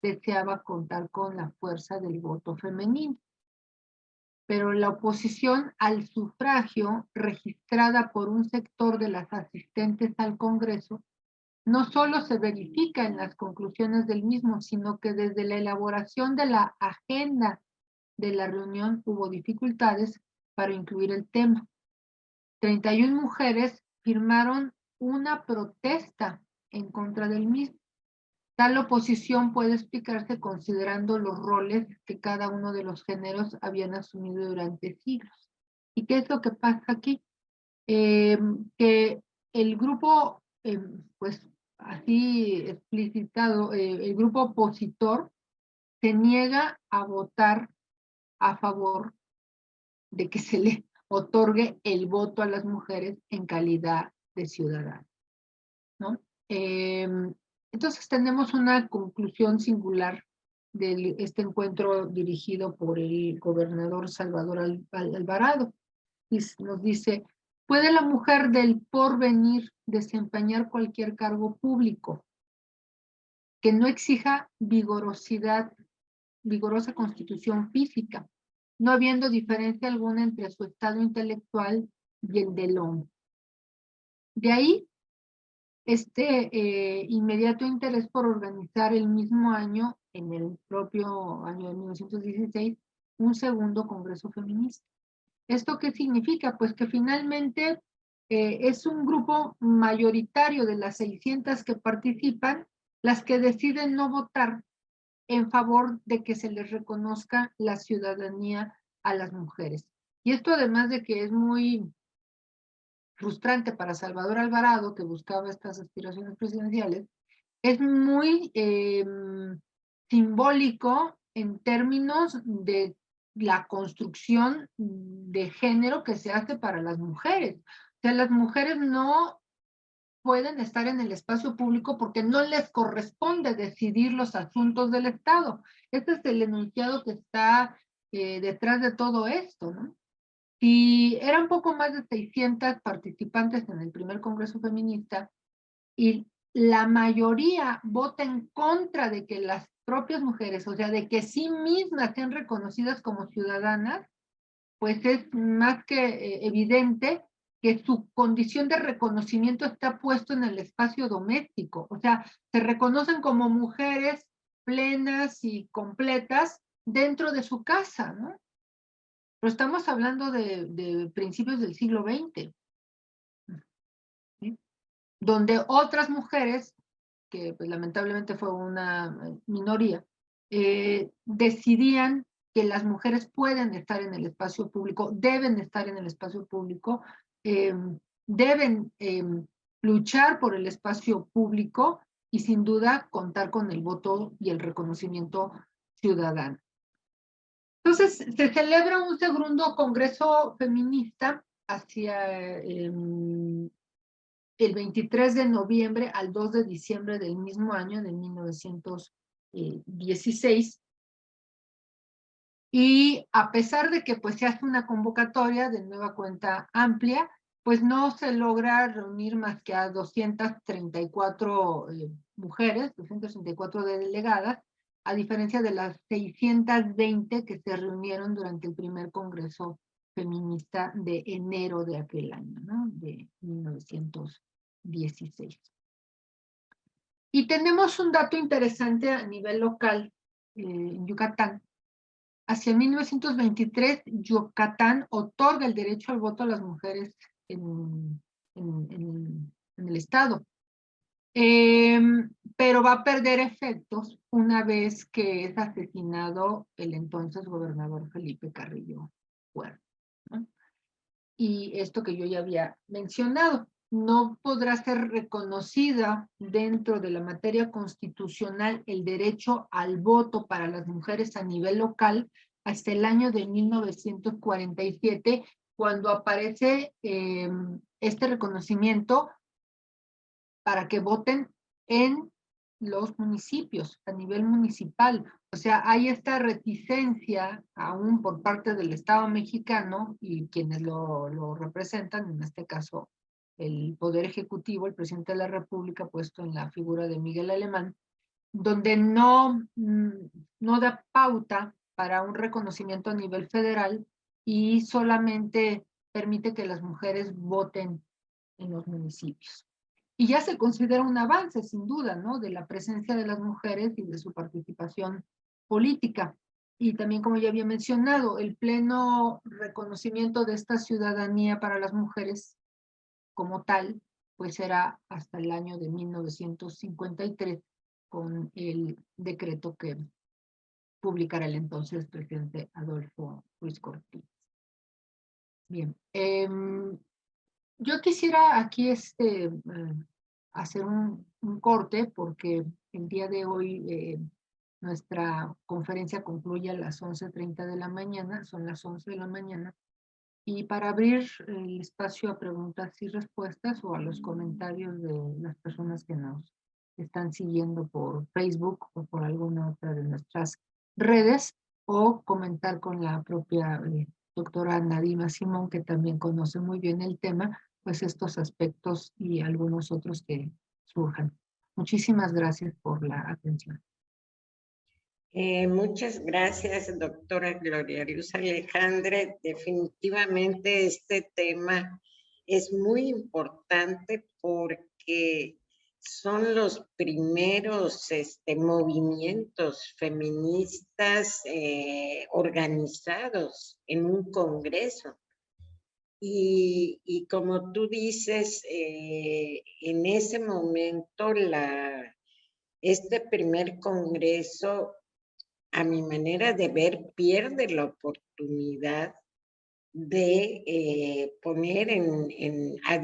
B: deseaba contar con la fuerza del voto femenino. Pero la oposición al sufragio registrada por un sector de las asistentes al Congreso no solo se verifica en las conclusiones del mismo, sino que desde la elaboración de la agenda de la reunión hubo dificultades para incluir el tema. 31 mujeres firmaron una protesta en contra del mismo. Tal oposición puede explicarse considerando los roles que cada uno de los géneros habían asumido durante siglos. ¿Y qué es lo que pasa aquí? Que el grupo, pues así explicitado, el grupo opositor se niega a votar a favor de que se le otorgue el voto a las mujeres en calidad de ciudadanas, ¿no? Entonces tenemos una conclusión singular de este encuentro dirigido por el gobernador Salvador Alvarado. Y nos dice: ¿puede la mujer del porvenir desempeñar cualquier cargo público que no exija vigorosa constitución física, no habiendo diferencia alguna entre su estado intelectual y el del hombre? De ahí inmediato interés por organizar el mismo año, en el propio año de 1916, un segundo Congreso Feminista. ¿Esto qué significa? Pues que finalmente es un grupo mayoritario de las 600 que participan, las que deciden no votar en favor de que se les reconozca la ciudadanía a las mujeres. Y esto, además de que es muy frustrante para Salvador Alvarado, que buscaba estas aspiraciones presidenciales, es muy simbólico en términos de la construcción de género que se hace para las mujeres. O sea, las mujeres no pueden estar en el espacio público porque no les corresponde decidir los asuntos del Estado. Este es el enunciado que está detrás de todo esto, ¿no? Si eran poco más de 600 participantes en el primer Congreso Feminista y la mayoría vota en contra de que las propias mujeres, o sea, de que sí mismas sean reconocidas como ciudadanas, pues es más que evidente que su condición de reconocimiento está puesto en el espacio doméstico. O sea, se reconocen como mujeres plenas y completas dentro de su casa, ¿no? Pero estamos hablando de principios del siglo XX, ¿sí? Donde otras mujeres, que pues, lamentablemente fue una minoría, decidían que las mujeres pueden estar en el espacio público, deben estar en el espacio público, deben luchar por el espacio público y sin duda contar con el voto y el reconocimiento ciudadano. Entonces, se celebra un segundo Congreso Feminista hacia el 23 de noviembre al 2 de diciembre del mismo año, de 1916. Y a pesar de que pues se hace una convocatoria de nueva cuenta amplia, pues no se logra reunir más que a 234 mujeres, 234 delegadas, a diferencia de las 620 que se reunieron durante el primer Congreso Feminista de enero de aquel año, ¿no? De 1916. Y tenemos un dato interesante a nivel local en Yucatán. Hacia 1923, Yucatán otorga el derecho al voto a las mujeres en el Estado. Pero va a perder efectos una vez que es asesinado el entonces gobernador Felipe Carrillo Puerto, ¿no? Y esto que yo ya había mencionado, no podrá ser reconocida dentro de la materia constitucional el derecho al voto para las mujeres a nivel local hasta el año de 1947, cuando aparece este reconocimiento para que voten en los municipios, a nivel municipal. O sea, hay esta reticencia aún por parte del Estado mexicano y quienes lo representan, en este caso el Poder Ejecutivo, el presidente de la República, puesto en la figura de Miguel Alemán, donde no da pauta para un reconocimiento a nivel federal y solamente permite que las mujeres voten en los municipios. Y ya se considera un avance, sin duda, ¿no? De la presencia de las mujeres y de su participación política. Y también, como ya había mencionado, el pleno reconocimiento de esta ciudadanía para las mujeres como tal, pues será hasta el año de 1953, con el decreto que publicará el entonces presidente Adolfo Ruiz Cortines. Bien, yo quisiera aquí hacer un corte porque el día de hoy nuestra conferencia concluye a las 11:30 de la mañana, son las 11 de la mañana, y para abrir el espacio a preguntas y respuestas o a los comentarios de las personas que nos están siguiendo por Facebook o por alguna otra de nuestras redes, o comentar con la propia doctora Nadima Simón, que también conoce muy bien el tema, pues estos aspectos y algunos otros que surjan. Muchísimas gracias por la atención.
A: Muchas gracias, doctora Gloria Luz Alejandre. Definitivamente este tema es muy importante porque son los primeros movimientos feministas organizados en un congreso. Y como tú dices, en ese momento este primer congreso, a mi manera de ver, pierde la oportunidad de poner a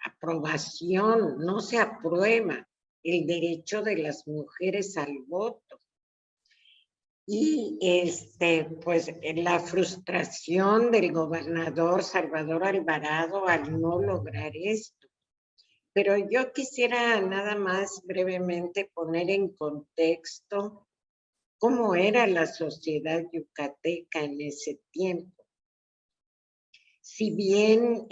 A: aprobación, no se aprueba el derecho de las mujeres al voto. Y pues la frustración del gobernador Salvador Alvarado al no lograr esto. Pero yo quisiera nada más brevemente poner en contexto cómo era la sociedad yucateca en ese tiempo. Si bien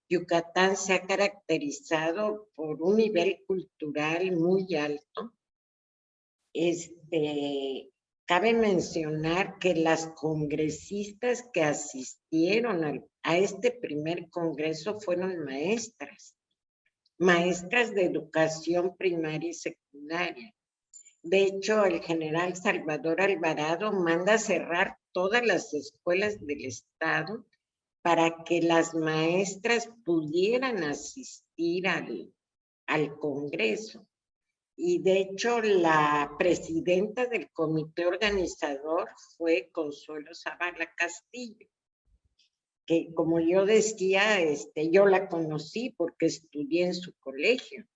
A: Yucatán se ha caracterizado por un nivel cultural muy alto, cabe mencionar que las congresistas que asistieron a este primer congreso fueron maestras de educación primaria y secundaria. De hecho, el general Salvador Alvarado manda cerrar todas las escuelas del estado para que las maestras pudieran asistir al Congreso. Y de hecho, la presidenta del comité organizador fue Consuelo Zavala Castillo, que como yo decía, yo la conocí porque estudié en su colegio.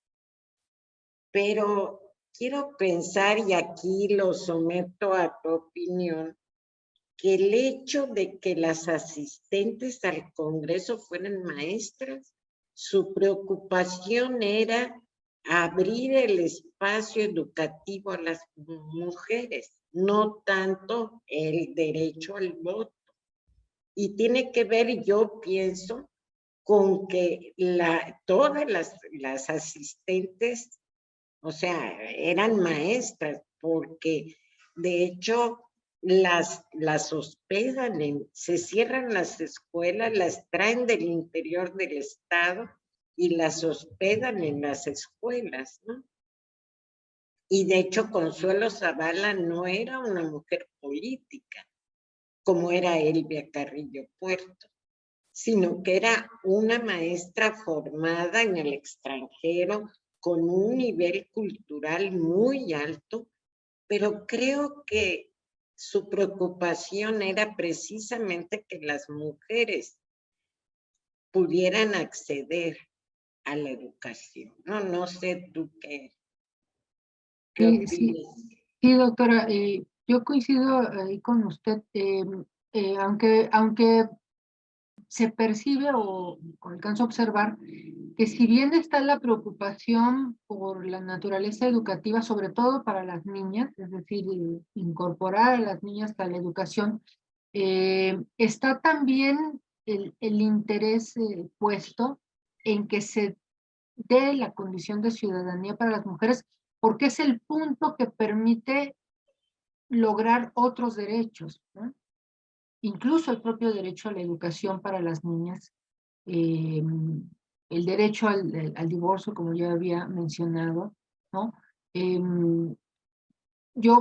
A: Pero quiero pensar, y aquí lo someto a tu opinión, que el hecho de que las asistentes al Congreso fueran maestras, su preocupación era abrir el espacio educativo a las mujeres, no tanto el derecho al voto. Y tiene que ver, yo pienso, con que todas las asistentes, o sea, eran maestras, porque de hecho las hospedan, se cierran las escuelas, las traen del interior del estado y las hospedan en las escuelas, ¿no? Y de hecho Consuelo Zavala no era una mujer política, como era Elvia Carrillo Puerto, sino que era una maestra formada en el extranjero con un nivel cultural muy alto, pero creo que su preocupación era precisamente que las mujeres pudieran acceder a la educación. No sé tú qué
B: Sí, sí,
A: opinas.
B: sí, doctora, yo coincido ahí con usted, aunque se percibe o alcanzo a observar que si bien está la preocupación por la naturaleza educativa, sobre todo para las niñas, es decir, incorporar a las niñas a la educación, está también el interés puesto en que se dé la condición de ciudadanía para las mujeres, porque es el punto que permite lograr otros derechos, ¿no? Incluso el propio derecho a la educación para las niñas, eh, el derecho al divorcio, como ya había mencionado, ¿no? Eh, yo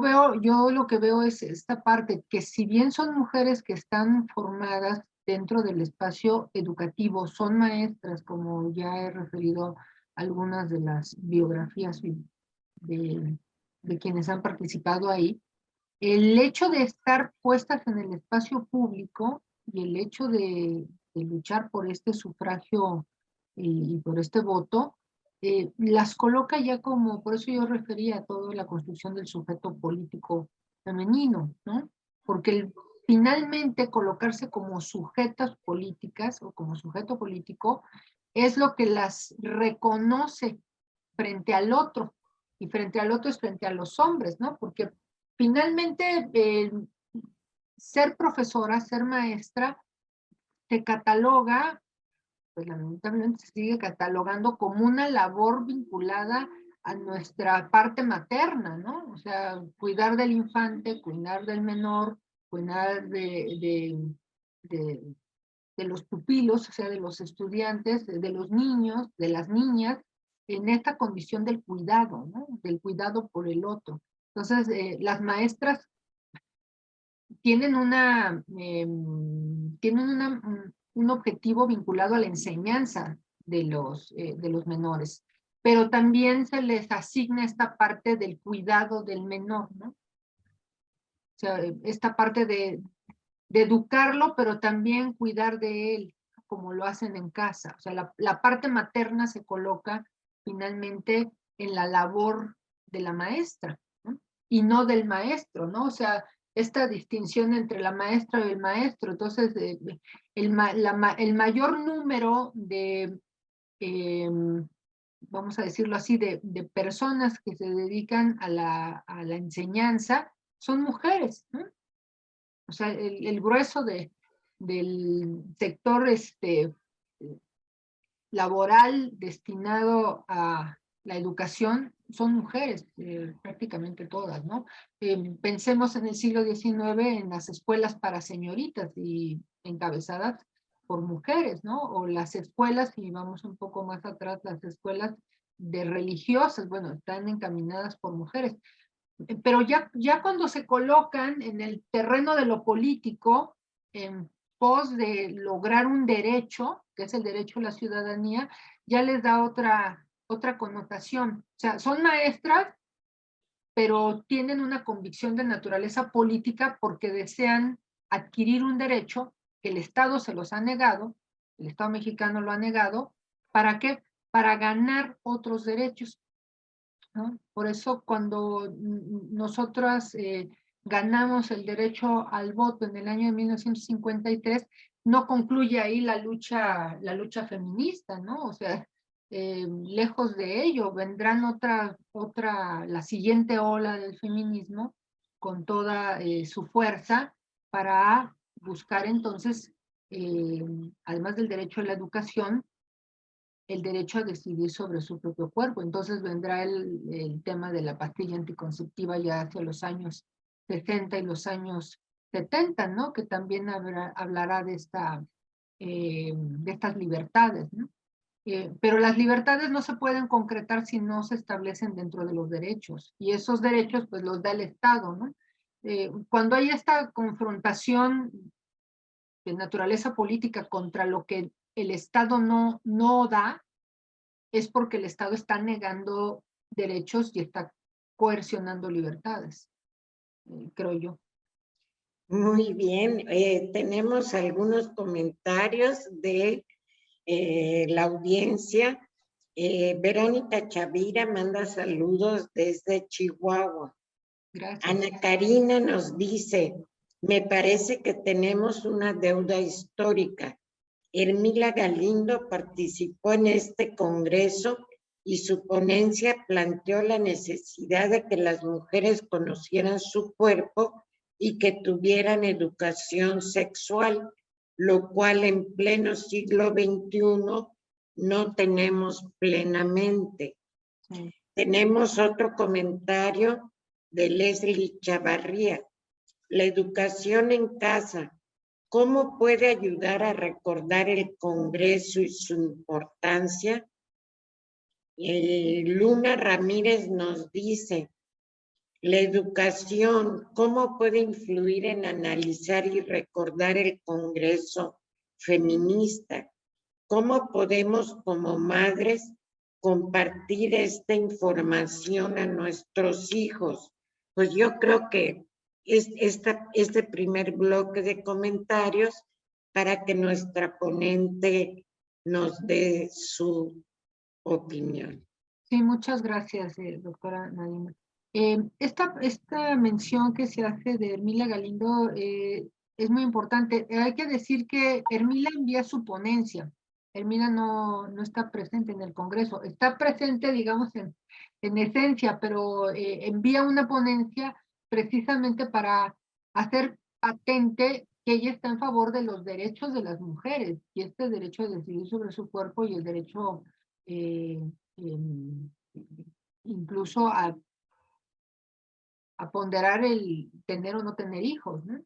B: lo que veo es esta parte, que si bien son mujeres que están formadas dentro del espacio educativo, son maestras, como ya he referido algunas de las biografías de, de quienes han participado ahí, el hecho de estar puestas en el espacio público y el hecho de luchar por este sufragio y por este voto, las coloca ya como, por eso yo refería a toda la construcción del sujeto político femenino, ¿no? Porque finalmente colocarse como sujetas políticas o como sujeto político es lo que las reconoce frente al otro, y frente al otro es frente a los hombres, ¿no? Porque finalmente ser profesora, ser maestra, te cataloga, pues lamentablemente se sigue catalogando como una labor vinculada a nuestra parte materna, ¿no? O sea, cuidar del infante, cuidar del menor, cuidar de, de los pupilos, o sea, de los estudiantes, de los niños, de las niñas, en esta condición del cuidado, ¿no? Del cuidado por el otro. Entonces, las maestras tienen un objetivo vinculado a la enseñanza de los menores, pero también se les asigna esta parte del cuidado del menor, ¿no? O sea, esta parte de educarlo, pero también cuidar de él, como lo hacen en casa. O sea, la parte materna se coloca finalmente en la labor de la maestra, ¿no? Y no del maestro, ¿no? O sea, esta distinción entre la maestra y el maestro. Entonces, el mayor número de, eh, vamos a decirlo así, de personas que se dedican a la enseñanza son mujeres, ¿no? O sea, el grueso del sector laboral destinado a la educación son mujeres, prácticamente todas, ¿no? Pensemos en el siglo XIX en las escuelas para señoritas y encabezadas por mujeres, ¿no? O las escuelas, y vamos un poco más atrás, las escuelas de religiosas, bueno, están encaminadas por mujeres. Pero ya cuando se colocan en el terreno de lo político, en pos de lograr un derecho, que es el derecho a la ciudadanía, ya les da otra connotación. O sea, son maestras, pero tienen una convicción de naturaleza política porque desean adquirir un derecho que el Estado se los ha negado, el Estado mexicano lo ha negado. ¿Para qué? Para ganar otros derechos, ¿no? Por eso cuando nosotras ganamos el derecho al voto en el año de 1953, no concluye ahí la lucha feminista, ¿no? O sea, lejos de ello, vendrán la siguiente ola del feminismo con toda su fuerza para buscar entonces, además del derecho a la educación, el derecho a decidir sobre su propio cuerpo. Entonces vendrá el tema de la pastilla anticonceptiva ya hacia los años 60 y los años 70, ¿no? Que también hablará de estas libertades, ¿no? Pero las libertades no se pueden concretar si no se establecen dentro de los derechos, y esos derechos pues los da el Estado, ¿no? Cuando hay esta confrontación de naturaleza política contra lo que el Estado no da, es porque el Estado está negando derechos y está coercionando libertades, creo yo.
A: Muy bien, tenemos algunos comentarios de la audiencia. Verónica Chavira manda saludos desde Chihuahua.
B: Gracias.
A: Ana Karina nos dice, me parece que tenemos una deuda histórica. Hermila Galindo participó en este congreso y su ponencia planteó la necesidad de que las mujeres conocieran su cuerpo y que tuvieran educación sexual, lo cual en pleno siglo XXI no tenemos plenamente. Sí. Tenemos otro comentario de Leslie Chavarría. La educación en casa, ¿cómo puede ayudar a recordar el Congreso y su importancia? Luna Ramírez nos dice, la educación, ¿cómo puede influir en analizar y recordar el Congreso feminista? ¿Cómo podemos como madres compartir esta información a nuestros hijos? Pues yo creo que este primer bloque de comentarios para que nuestra ponente nos dé su opinión.
B: Sí, muchas gracias, doctora Nadine. Esta mención que se hace de Hermila Galindo es muy importante. Hay que decir que Hermila envía su ponencia. Hermila no está presente en el Congreso. Está presente, digamos, en esencia, pero envía una ponencia precisamente para hacer patente que ella está en favor de los derechos de las mujeres, y este derecho a decidir sobre su cuerpo y el derecho incluso a ponderar el tener o no tener hijos, ¿no?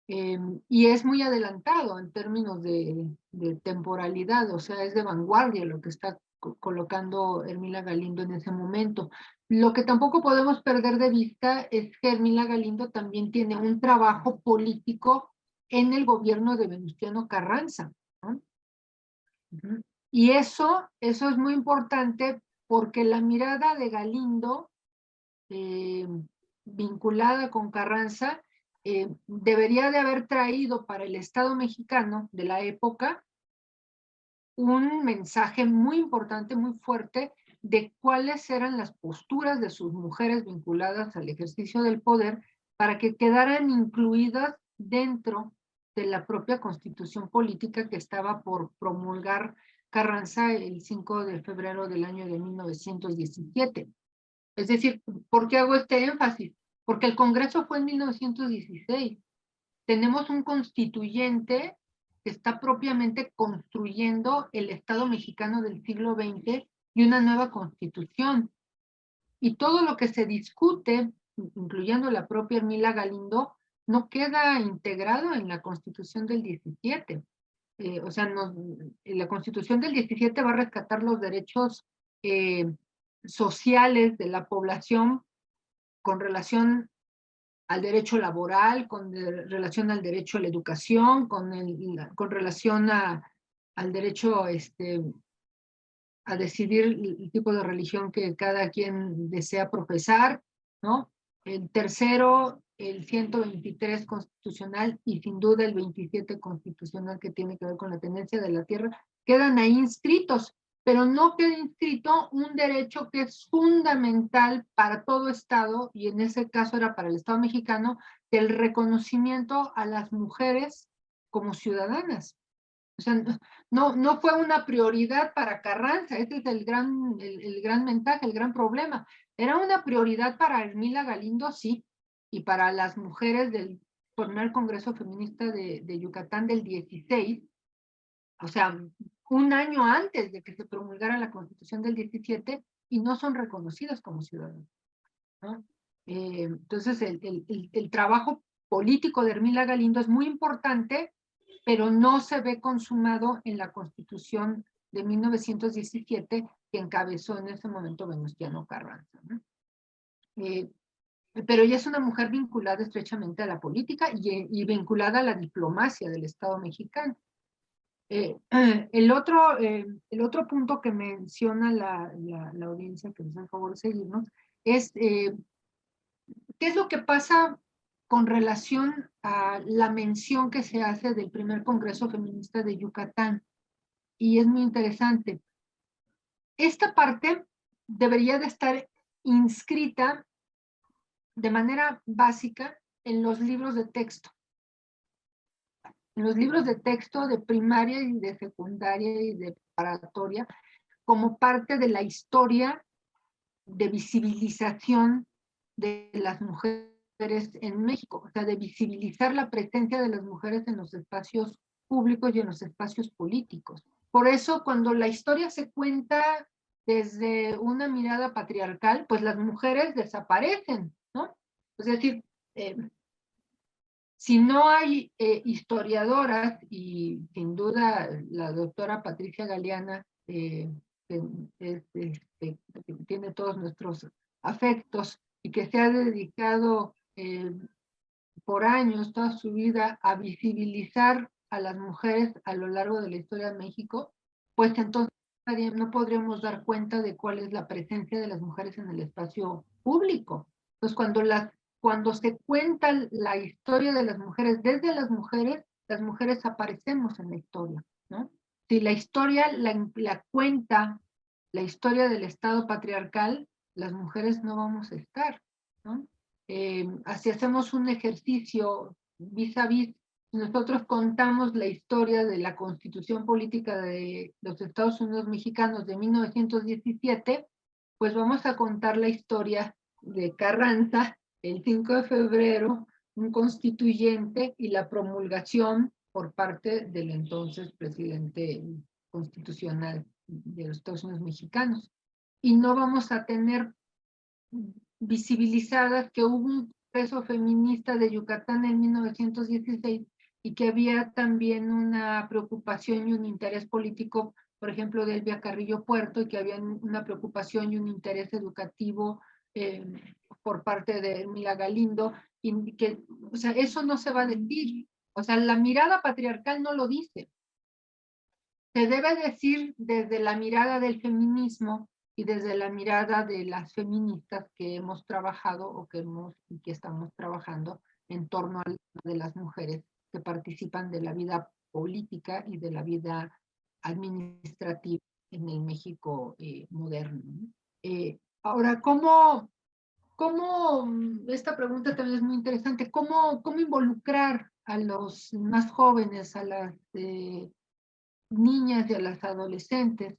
B: Y es muy adelantado en términos de temporalidad, o sea, es de vanguardia lo que está colocando Hermila Galindo en ese momento. Lo que tampoco podemos perder de vista es que Hermila Galindo también tiene un trabajo político en el gobierno de Venustiano Carranza, ¿no? Y eso es muy importante porque la mirada de Galindo, vinculada con Carranza, debería de haber traído para el Estado mexicano de la época un mensaje muy importante, muy fuerte, de cuáles eran las posturas de sus mujeres vinculadas al ejercicio del poder para que quedaran incluidas dentro de la propia constitución política que estaba por promulgar Carranza el 5 de febrero del año de 1917. Es decir, ¿por qué hago este énfasis? Porque el Congreso fue en 1916. Tenemos un constituyente que está propiamente construyendo el Estado mexicano del siglo XX y una nueva constitución. Y todo lo que se discute, incluyendo la propia Hermila Galindo, no queda integrado en la Constitución del 17. O sea, la Constitución del 17 va a rescatar los derechos sociales de la población con relación al derecho laboral, con relación al derecho a la educación, con relación al derecho a decidir el tipo de religión que cada quien desea profesar, ¿no? El tercero, el 123 constitucional y sin duda el 27 constitucional que tiene que ver con la tenencia de la tierra, quedan ahí inscritos. pero no queda inscrito un derecho que es fundamental para todo Estado, y en ese caso era para el Estado mexicano, del reconocimiento a las mujeres como ciudadanas. O sea, no fue una prioridad para Carranza, ese es el gran mensaje, el gran problema. Era una prioridad para Ermila Galindo, sí, y para las mujeres del primer Congreso Feminista de Yucatán del 16, o sea, un año antes de que se promulgara la Constitución del 17, y no son reconocidas como ciudadanas, ¿no? Entonces, el trabajo político de Ermila Galindo es muy importante, pero no se ve consumado en la Constitución de 1917 que encabezó en ese momento Venustiano Carranza, ¿no? Pero ella es una mujer vinculada estrechamente a la política y vinculada a la diplomacia del Estado mexicano. El otro punto que menciona la audiencia, que nos hace el favor de seguirnos, es qué es lo que pasa con relación a la mención que se hace del primer Congreso Feminista de Yucatán. Y es muy interesante. Esta parte debería de estar inscrita de manera básica en los libros de texto. En los libros de texto de primaria y de secundaria y de preparatoria, como parte de la historia de visibilización de las mujeres en México, o sea, de visibilizar la presencia de las mujeres en los espacios públicos y en los espacios políticos. Por eso, cuando la historia se cuenta desde una mirada patriarcal, pues las mujeres desaparecen, ¿no? Es decir, si no hay historiadoras, y sin duda la doctora Patricia Galeana tiene todos nuestros afectos y que se ha dedicado por años, toda su vida, a visibilizar a las mujeres a lo largo de la historia de México, pues entonces no podríamos dar cuenta de cuál es la presencia de las mujeres en el espacio público. Entonces, cuando se cuenta la historia de las mujeres desde las mujeres aparecemos en la historia, ¿no? Si la historia la cuenta la historia del Estado patriarcal, las mujeres no vamos a estar, ¿no? Así hacemos un ejercicio vis a vis, nosotros contamos la historia de la Constitución Política de los Estados Unidos Mexicanos de 1917, pues vamos a contar la historia de Carranza, el 5 de febrero, un constituyente y la promulgación por parte del entonces presidente constitucional de los Estados Unidos Mexicanos. Y no vamos a tener visibilizadas que hubo un Congreso Feminista de Yucatán en 1916 y que había también una preocupación y un interés político, por ejemplo, de Elvia Carrillo Puerto, y que había una preocupación y un interés educativo por parte de Ermila Galindo, y que, o sea, eso no se va a decir. O sea, la mirada patriarcal no lo dice. Se debe decir desde la mirada del feminismo y desde la mirada de las feministas que hemos trabajado o que estamos trabajando en torno a de las mujeres que participan de la vida política y de la vida administrativa en el México moderno. Ahora, esta pregunta también es muy interesante, ¿cómo involucrar a los más jóvenes, a las niñas y a las adolescentes,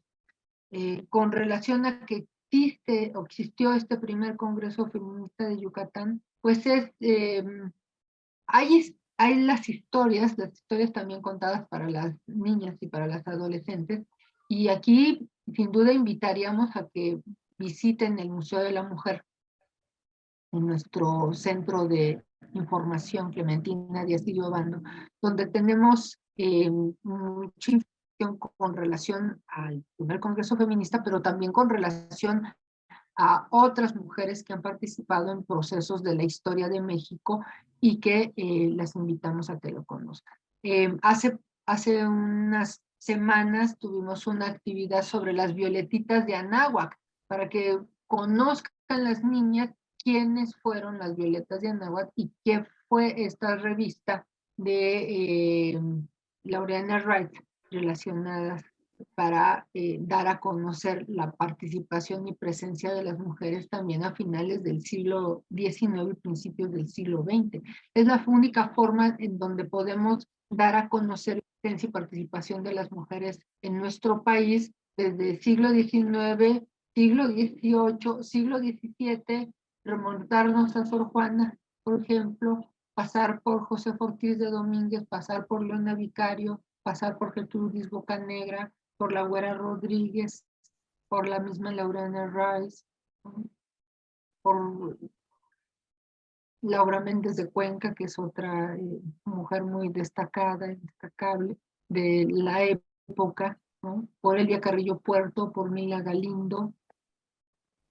B: con relación a que existió este primer Congreso Feminista de Yucatán? Pues hay las historias también contadas para las niñas y para las adolescentes, y aquí sin duda invitaríamos a que visiten el Museo de la Mujer en nuestro centro de información Clementina Díaz y Obando, donde tenemos mucha información con relación al primer Congreso Feminista, pero también con relación a otras mujeres que han participado en procesos de la historia de México y que las invitamos a que lo conozcan. Hace unas semanas tuvimos una actividad sobre las violetitas de Anáhuac, para que conozcan las niñas quiénes fueron las violetas de Anáhuac y qué fue esta revista de Laureana Wright relacionadas para dar a conocer la participación y presencia de las mujeres también a finales del siglo XIX y principios del siglo XX. Es la única forma en donde podemos dar a conocer la presencia y participación de las mujeres en nuestro país desde el siglo XIX, siglo XVIII, siglo XVII, remontarnos a Sor Juana, por ejemplo, pasar por José Ortiz de Domínguez, pasar por Leona Vicario, pasar por Gertrudis Bocanegra, por la Güera Rodríguez, por la misma Laurena Rice, por Laura Méndez de Cuenca, que es otra mujer muy destacada y destacable de la época, ¿no? Por Elia Carrillo Puerto, por Mila Galindo,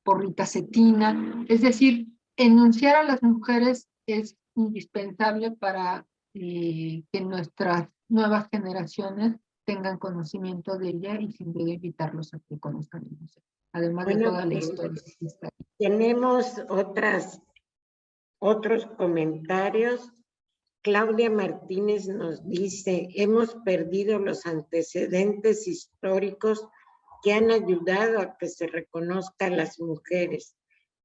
B: por Rita Cetina. Es decir, enunciar a las mujeres es indispensable para que nuestras nuevas generaciones tengan conocimiento de ella y sin duda invitarlos a que conozcan el museo, además de
A: Bueno,
B: toda la
A: pues,
B: historia que está ahí.
A: tenemos otros comentarios. Claudia Martínez nos dice, hemos perdido los antecedentes históricos que han ayudado a que se reconozca a las mujeres.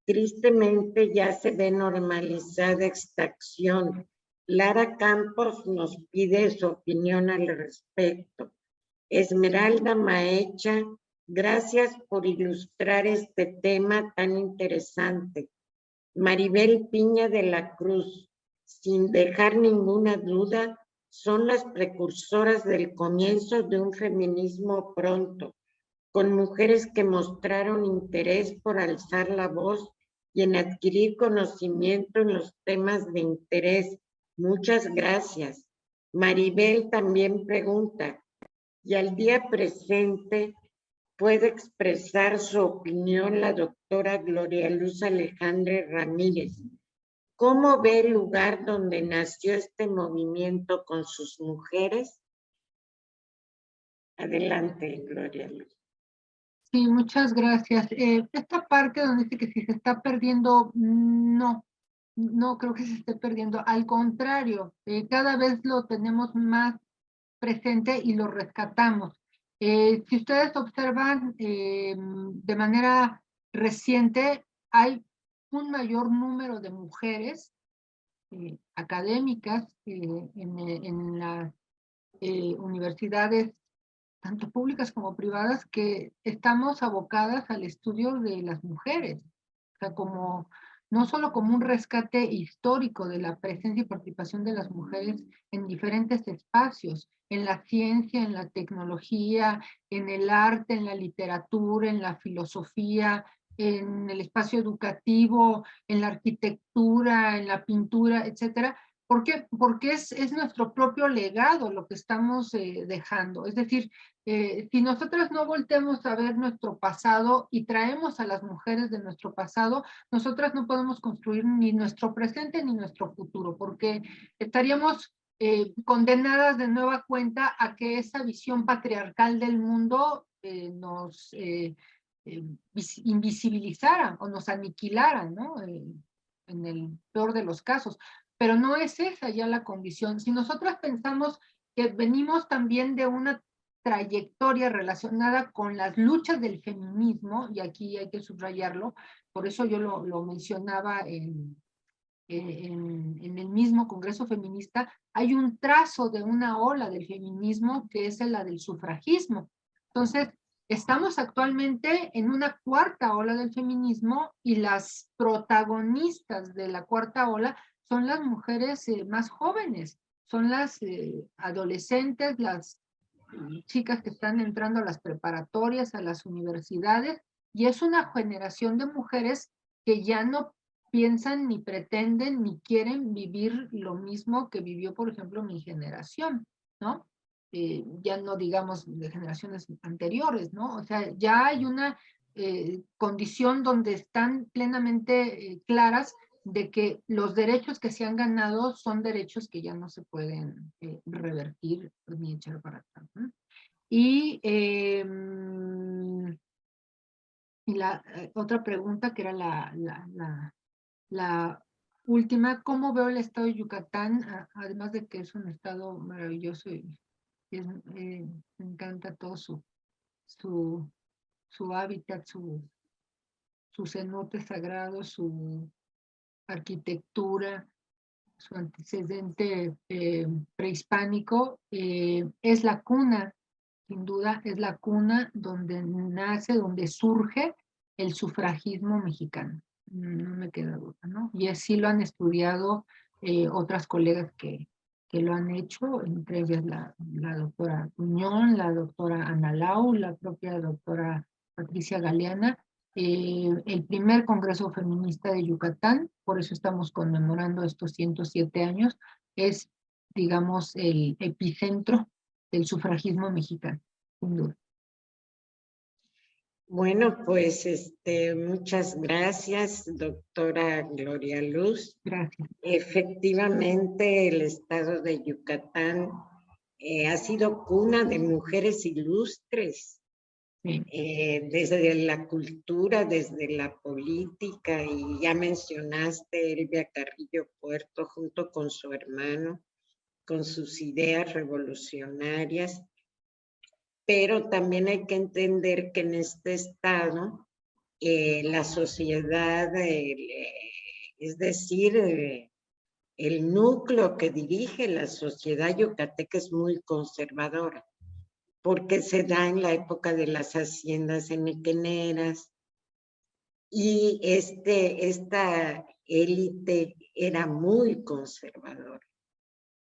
A: Tristemente ya se ve normalizada esta acción. Lara Campos nos pide su opinión al respecto. Esmeralda Maecha, gracias por ilustrar este tema tan interesante. Maribel Piña de la Cruz, sin dejar ninguna duda, son las precursoras del comienzo de un feminismo pronto, con mujeres que mostraron interés por alzar la voz y en adquirir conocimiento en los temas de interés. Muchas gracias. Maribel también pregunta, y al día presente, ¿puede expresar su opinión la doctora Gloria Luz Alejandra Ramírez? ¿Cómo ve el lugar donde nació este movimiento con sus mujeres? Adelante, Gloria Luz.
B: Sí, muchas gracias. Esta parte donde dice que si se está perdiendo, no, no creo que se esté perdiendo. Al contrario, cada vez lo tenemos más presente y lo rescatamos. Si ustedes observan de manera reciente, hay un mayor número de mujeres académicas en las universidades, tanto públicas como privadas, que estamos abocadas al estudio de las mujeres. O sea, como, no solo como un rescate histórico de la presencia y participación de las mujeres en diferentes espacios, en la ciencia, en la tecnología, en el arte, en la literatura, en la filosofía, en el espacio educativo, en la arquitectura, en la pintura, etcétera. ¿Por qué? Porque es nuestro propio legado lo que estamos dejando. Es decir, si nosotras no volteamos a ver nuestro pasado y traemos a las mujeres de nuestro pasado, nosotras no podemos construir ni nuestro presente ni nuestro futuro, porque estaríamos condenadas de nueva cuenta a que esa visión patriarcal del mundo nos invisibilizara o nos aniquilara, ¿no? En el peor de los casos. Pero no es esa ya la condición. Si nosotras pensamos que venimos también de una trayectoria relacionada con las luchas del feminismo, y aquí hay que subrayarlo, por eso yo lo mencionaba en el mismo Congreso Feminista, hay un trazo de una ola del feminismo que es la del sufragismo. Entonces, estamos actualmente en una cuarta ola del feminismo y las protagonistas de la cuarta ola son las mujeres más jóvenes, son las adolescentes, las chicas que están entrando a las preparatorias, a las universidades, y es una generación de mujeres que ya no piensan, ni pretenden, ni quieren vivir lo mismo que vivió, por ejemplo, mi generación, ¿no? Ya no digamos de generaciones anteriores, ¿no? O sea, ya hay una condición donde están plenamente claras de que los derechos que se han ganado son derechos que ya no se pueden revertir ni echar para atrás, ¿no? Y la otra pregunta que era la última, ¿cómo veo el estado de Yucatán? Además de que es un estado maravilloso y me encanta todo su su hábitat, su cenote sagrado, su arquitectura, su antecedente prehispánico, es la cuna, sin duda, es la cuna donde nace, donde surge el sufragismo mexicano. No me queda duda, ¿no? Y así lo han estudiado otras colegas que lo han hecho, entre ellas la doctora Tuñón, la doctora Ana Lau, la propia doctora Patricia Galeana. El primer Congreso Feminista de Yucatán, por eso estamos conmemorando estos 107 años, es, digamos, el epicentro del sufragismo mexicano, sin duda.
A: Bueno, pues muchas gracias, doctora Gloria Luz.
B: Gracias.
A: Efectivamente, el estado de Yucatán ha sido cuna de mujeres ilustres,
B: Sí.
A: desde la cultura, desde la política, y ya mencionaste Elvia Carrillo Puerto junto con su hermano, con sus ideas revolucionarias. Pero también hay que entender que en este estado la sociedad, es decir, el núcleo que dirige la sociedad yucateca es muy conservadora, porque se da en la época de las haciendas henequeneras, y esta élite era muy conservadora.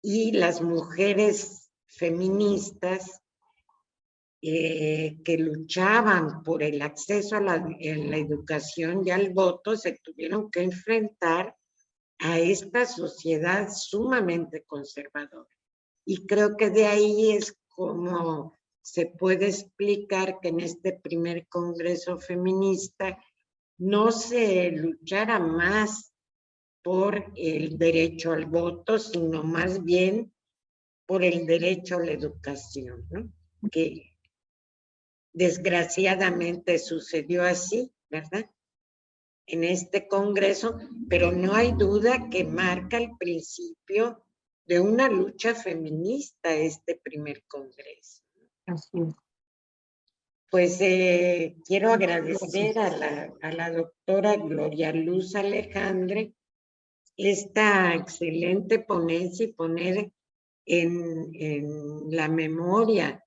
A: Y las mujeres feministas que luchaban por el acceso a la educación y al voto se tuvieron que enfrentar a esta sociedad sumamente conservadora. Y creo que de ahí es como se puede explicar que en este primer Congreso Feminista no se luchara más por el derecho al voto, sino más bien por el derecho a la educación, ¿no? Que desgraciadamente sucedió así, ¿verdad? En este Congreso, pero no hay duda que marca el principio de una lucha feminista este primer Congreso.
B: Así es.
A: Pues quiero agradecer a la doctora Gloria Luz Alejandre esta excelente ponencia y poner en la memoria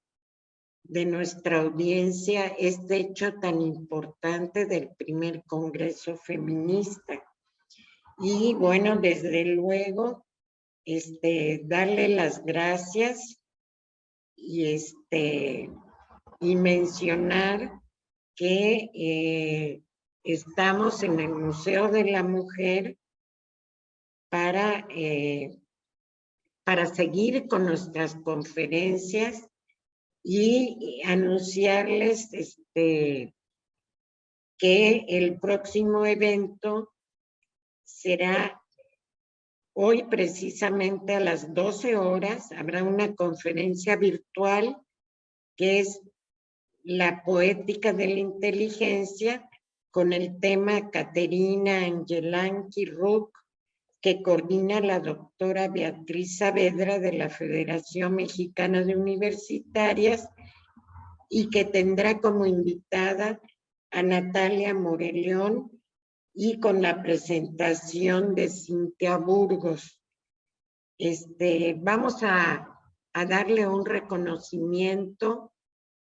A: de nuestra audiencia este hecho tan importante del primer Congreso Feminista. Y bueno, desde luego, darle las gracias y, y mencionar que estamos en el Museo de la Mujer para seguir con nuestras conferencias y anunciarles que el próximo evento será hoy precisamente a las 12 horas. Habrá una conferencia virtual que es la poética de la inteligencia con el tema Caterina Angelanqui Ruc, que coordina la doctora Beatriz Saavedra de la Federación Mexicana de Universitarias, y que tendrá como invitada a Natalia Moreleón y con la presentación de Cintia Burgos. Vamos a darle un reconocimiento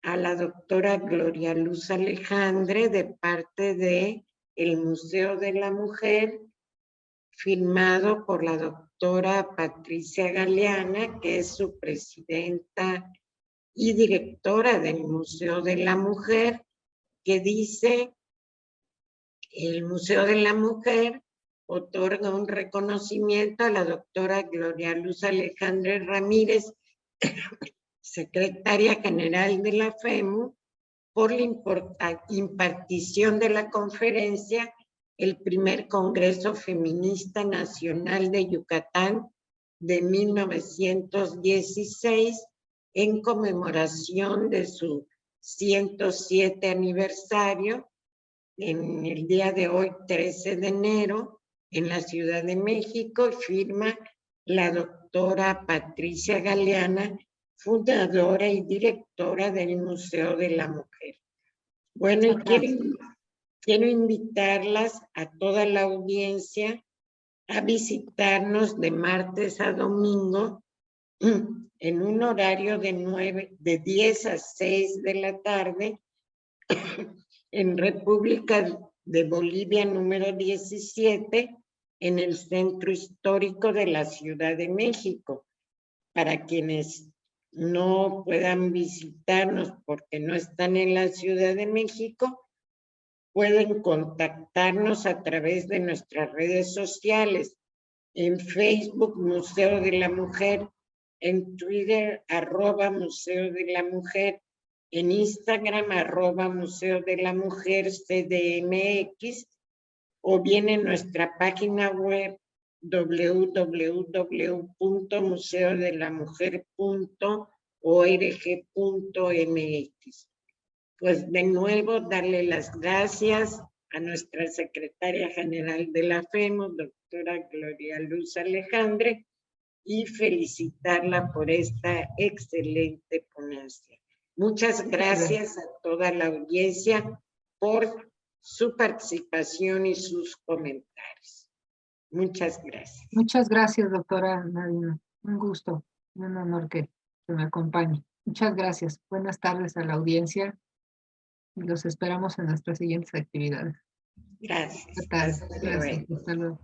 A: a la doctora Gloria Luz Alejandre de parte de el Museo de la Mujer, firmado por la doctora Patricia Galeana, que es su presidenta y directora del Museo de la Mujer, que dice: el Museo de la Mujer otorga un reconocimiento a la doctora Gloria Luz Alejandre Ramírez, secretaria general de la FEMU, por la impartición de la conferencia El primer Congreso Feminista Nacional de Yucatán de 1916, en conmemoración de su 107 aniversario, en el día de hoy, 13 de enero, en la Ciudad de México, firma la doctora Patricia Galeana, fundadora y directora del Museo de la Mujer. Bueno, y quiero invitarlas a toda la audiencia a visitarnos de martes a domingo en un horario de 10 a 6 de la tarde en República de Bolivia número 17 en el Centro Histórico de la Ciudad de México. Para quienes no puedan visitarnos porque no están en la Ciudad de México, pueden contactarnos a través de nuestras redes sociales. En Facebook, Museo de la Mujer, en Twitter, @Museo de la Mujer, en Instagram, @Museo de la Mujer CDMX, o bien en nuestra página web www.museodelamujer.org.mx. Pues de nuevo darle las gracias a nuestra secretaria general de la FEMO, doctora Gloria Luz Alejandre, y felicitarla por esta excelente ponencia. Muchas gracias a toda la audiencia por su participación y sus comentarios. Muchas gracias.
B: Muchas gracias, doctora Nadina. Un gusto, un honor que me acompañe. Muchas gracias. Buenas tardes a la audiencia y los esperamos en nuestras siguientes actividades.
A: Gracias.
B: Hasta luego.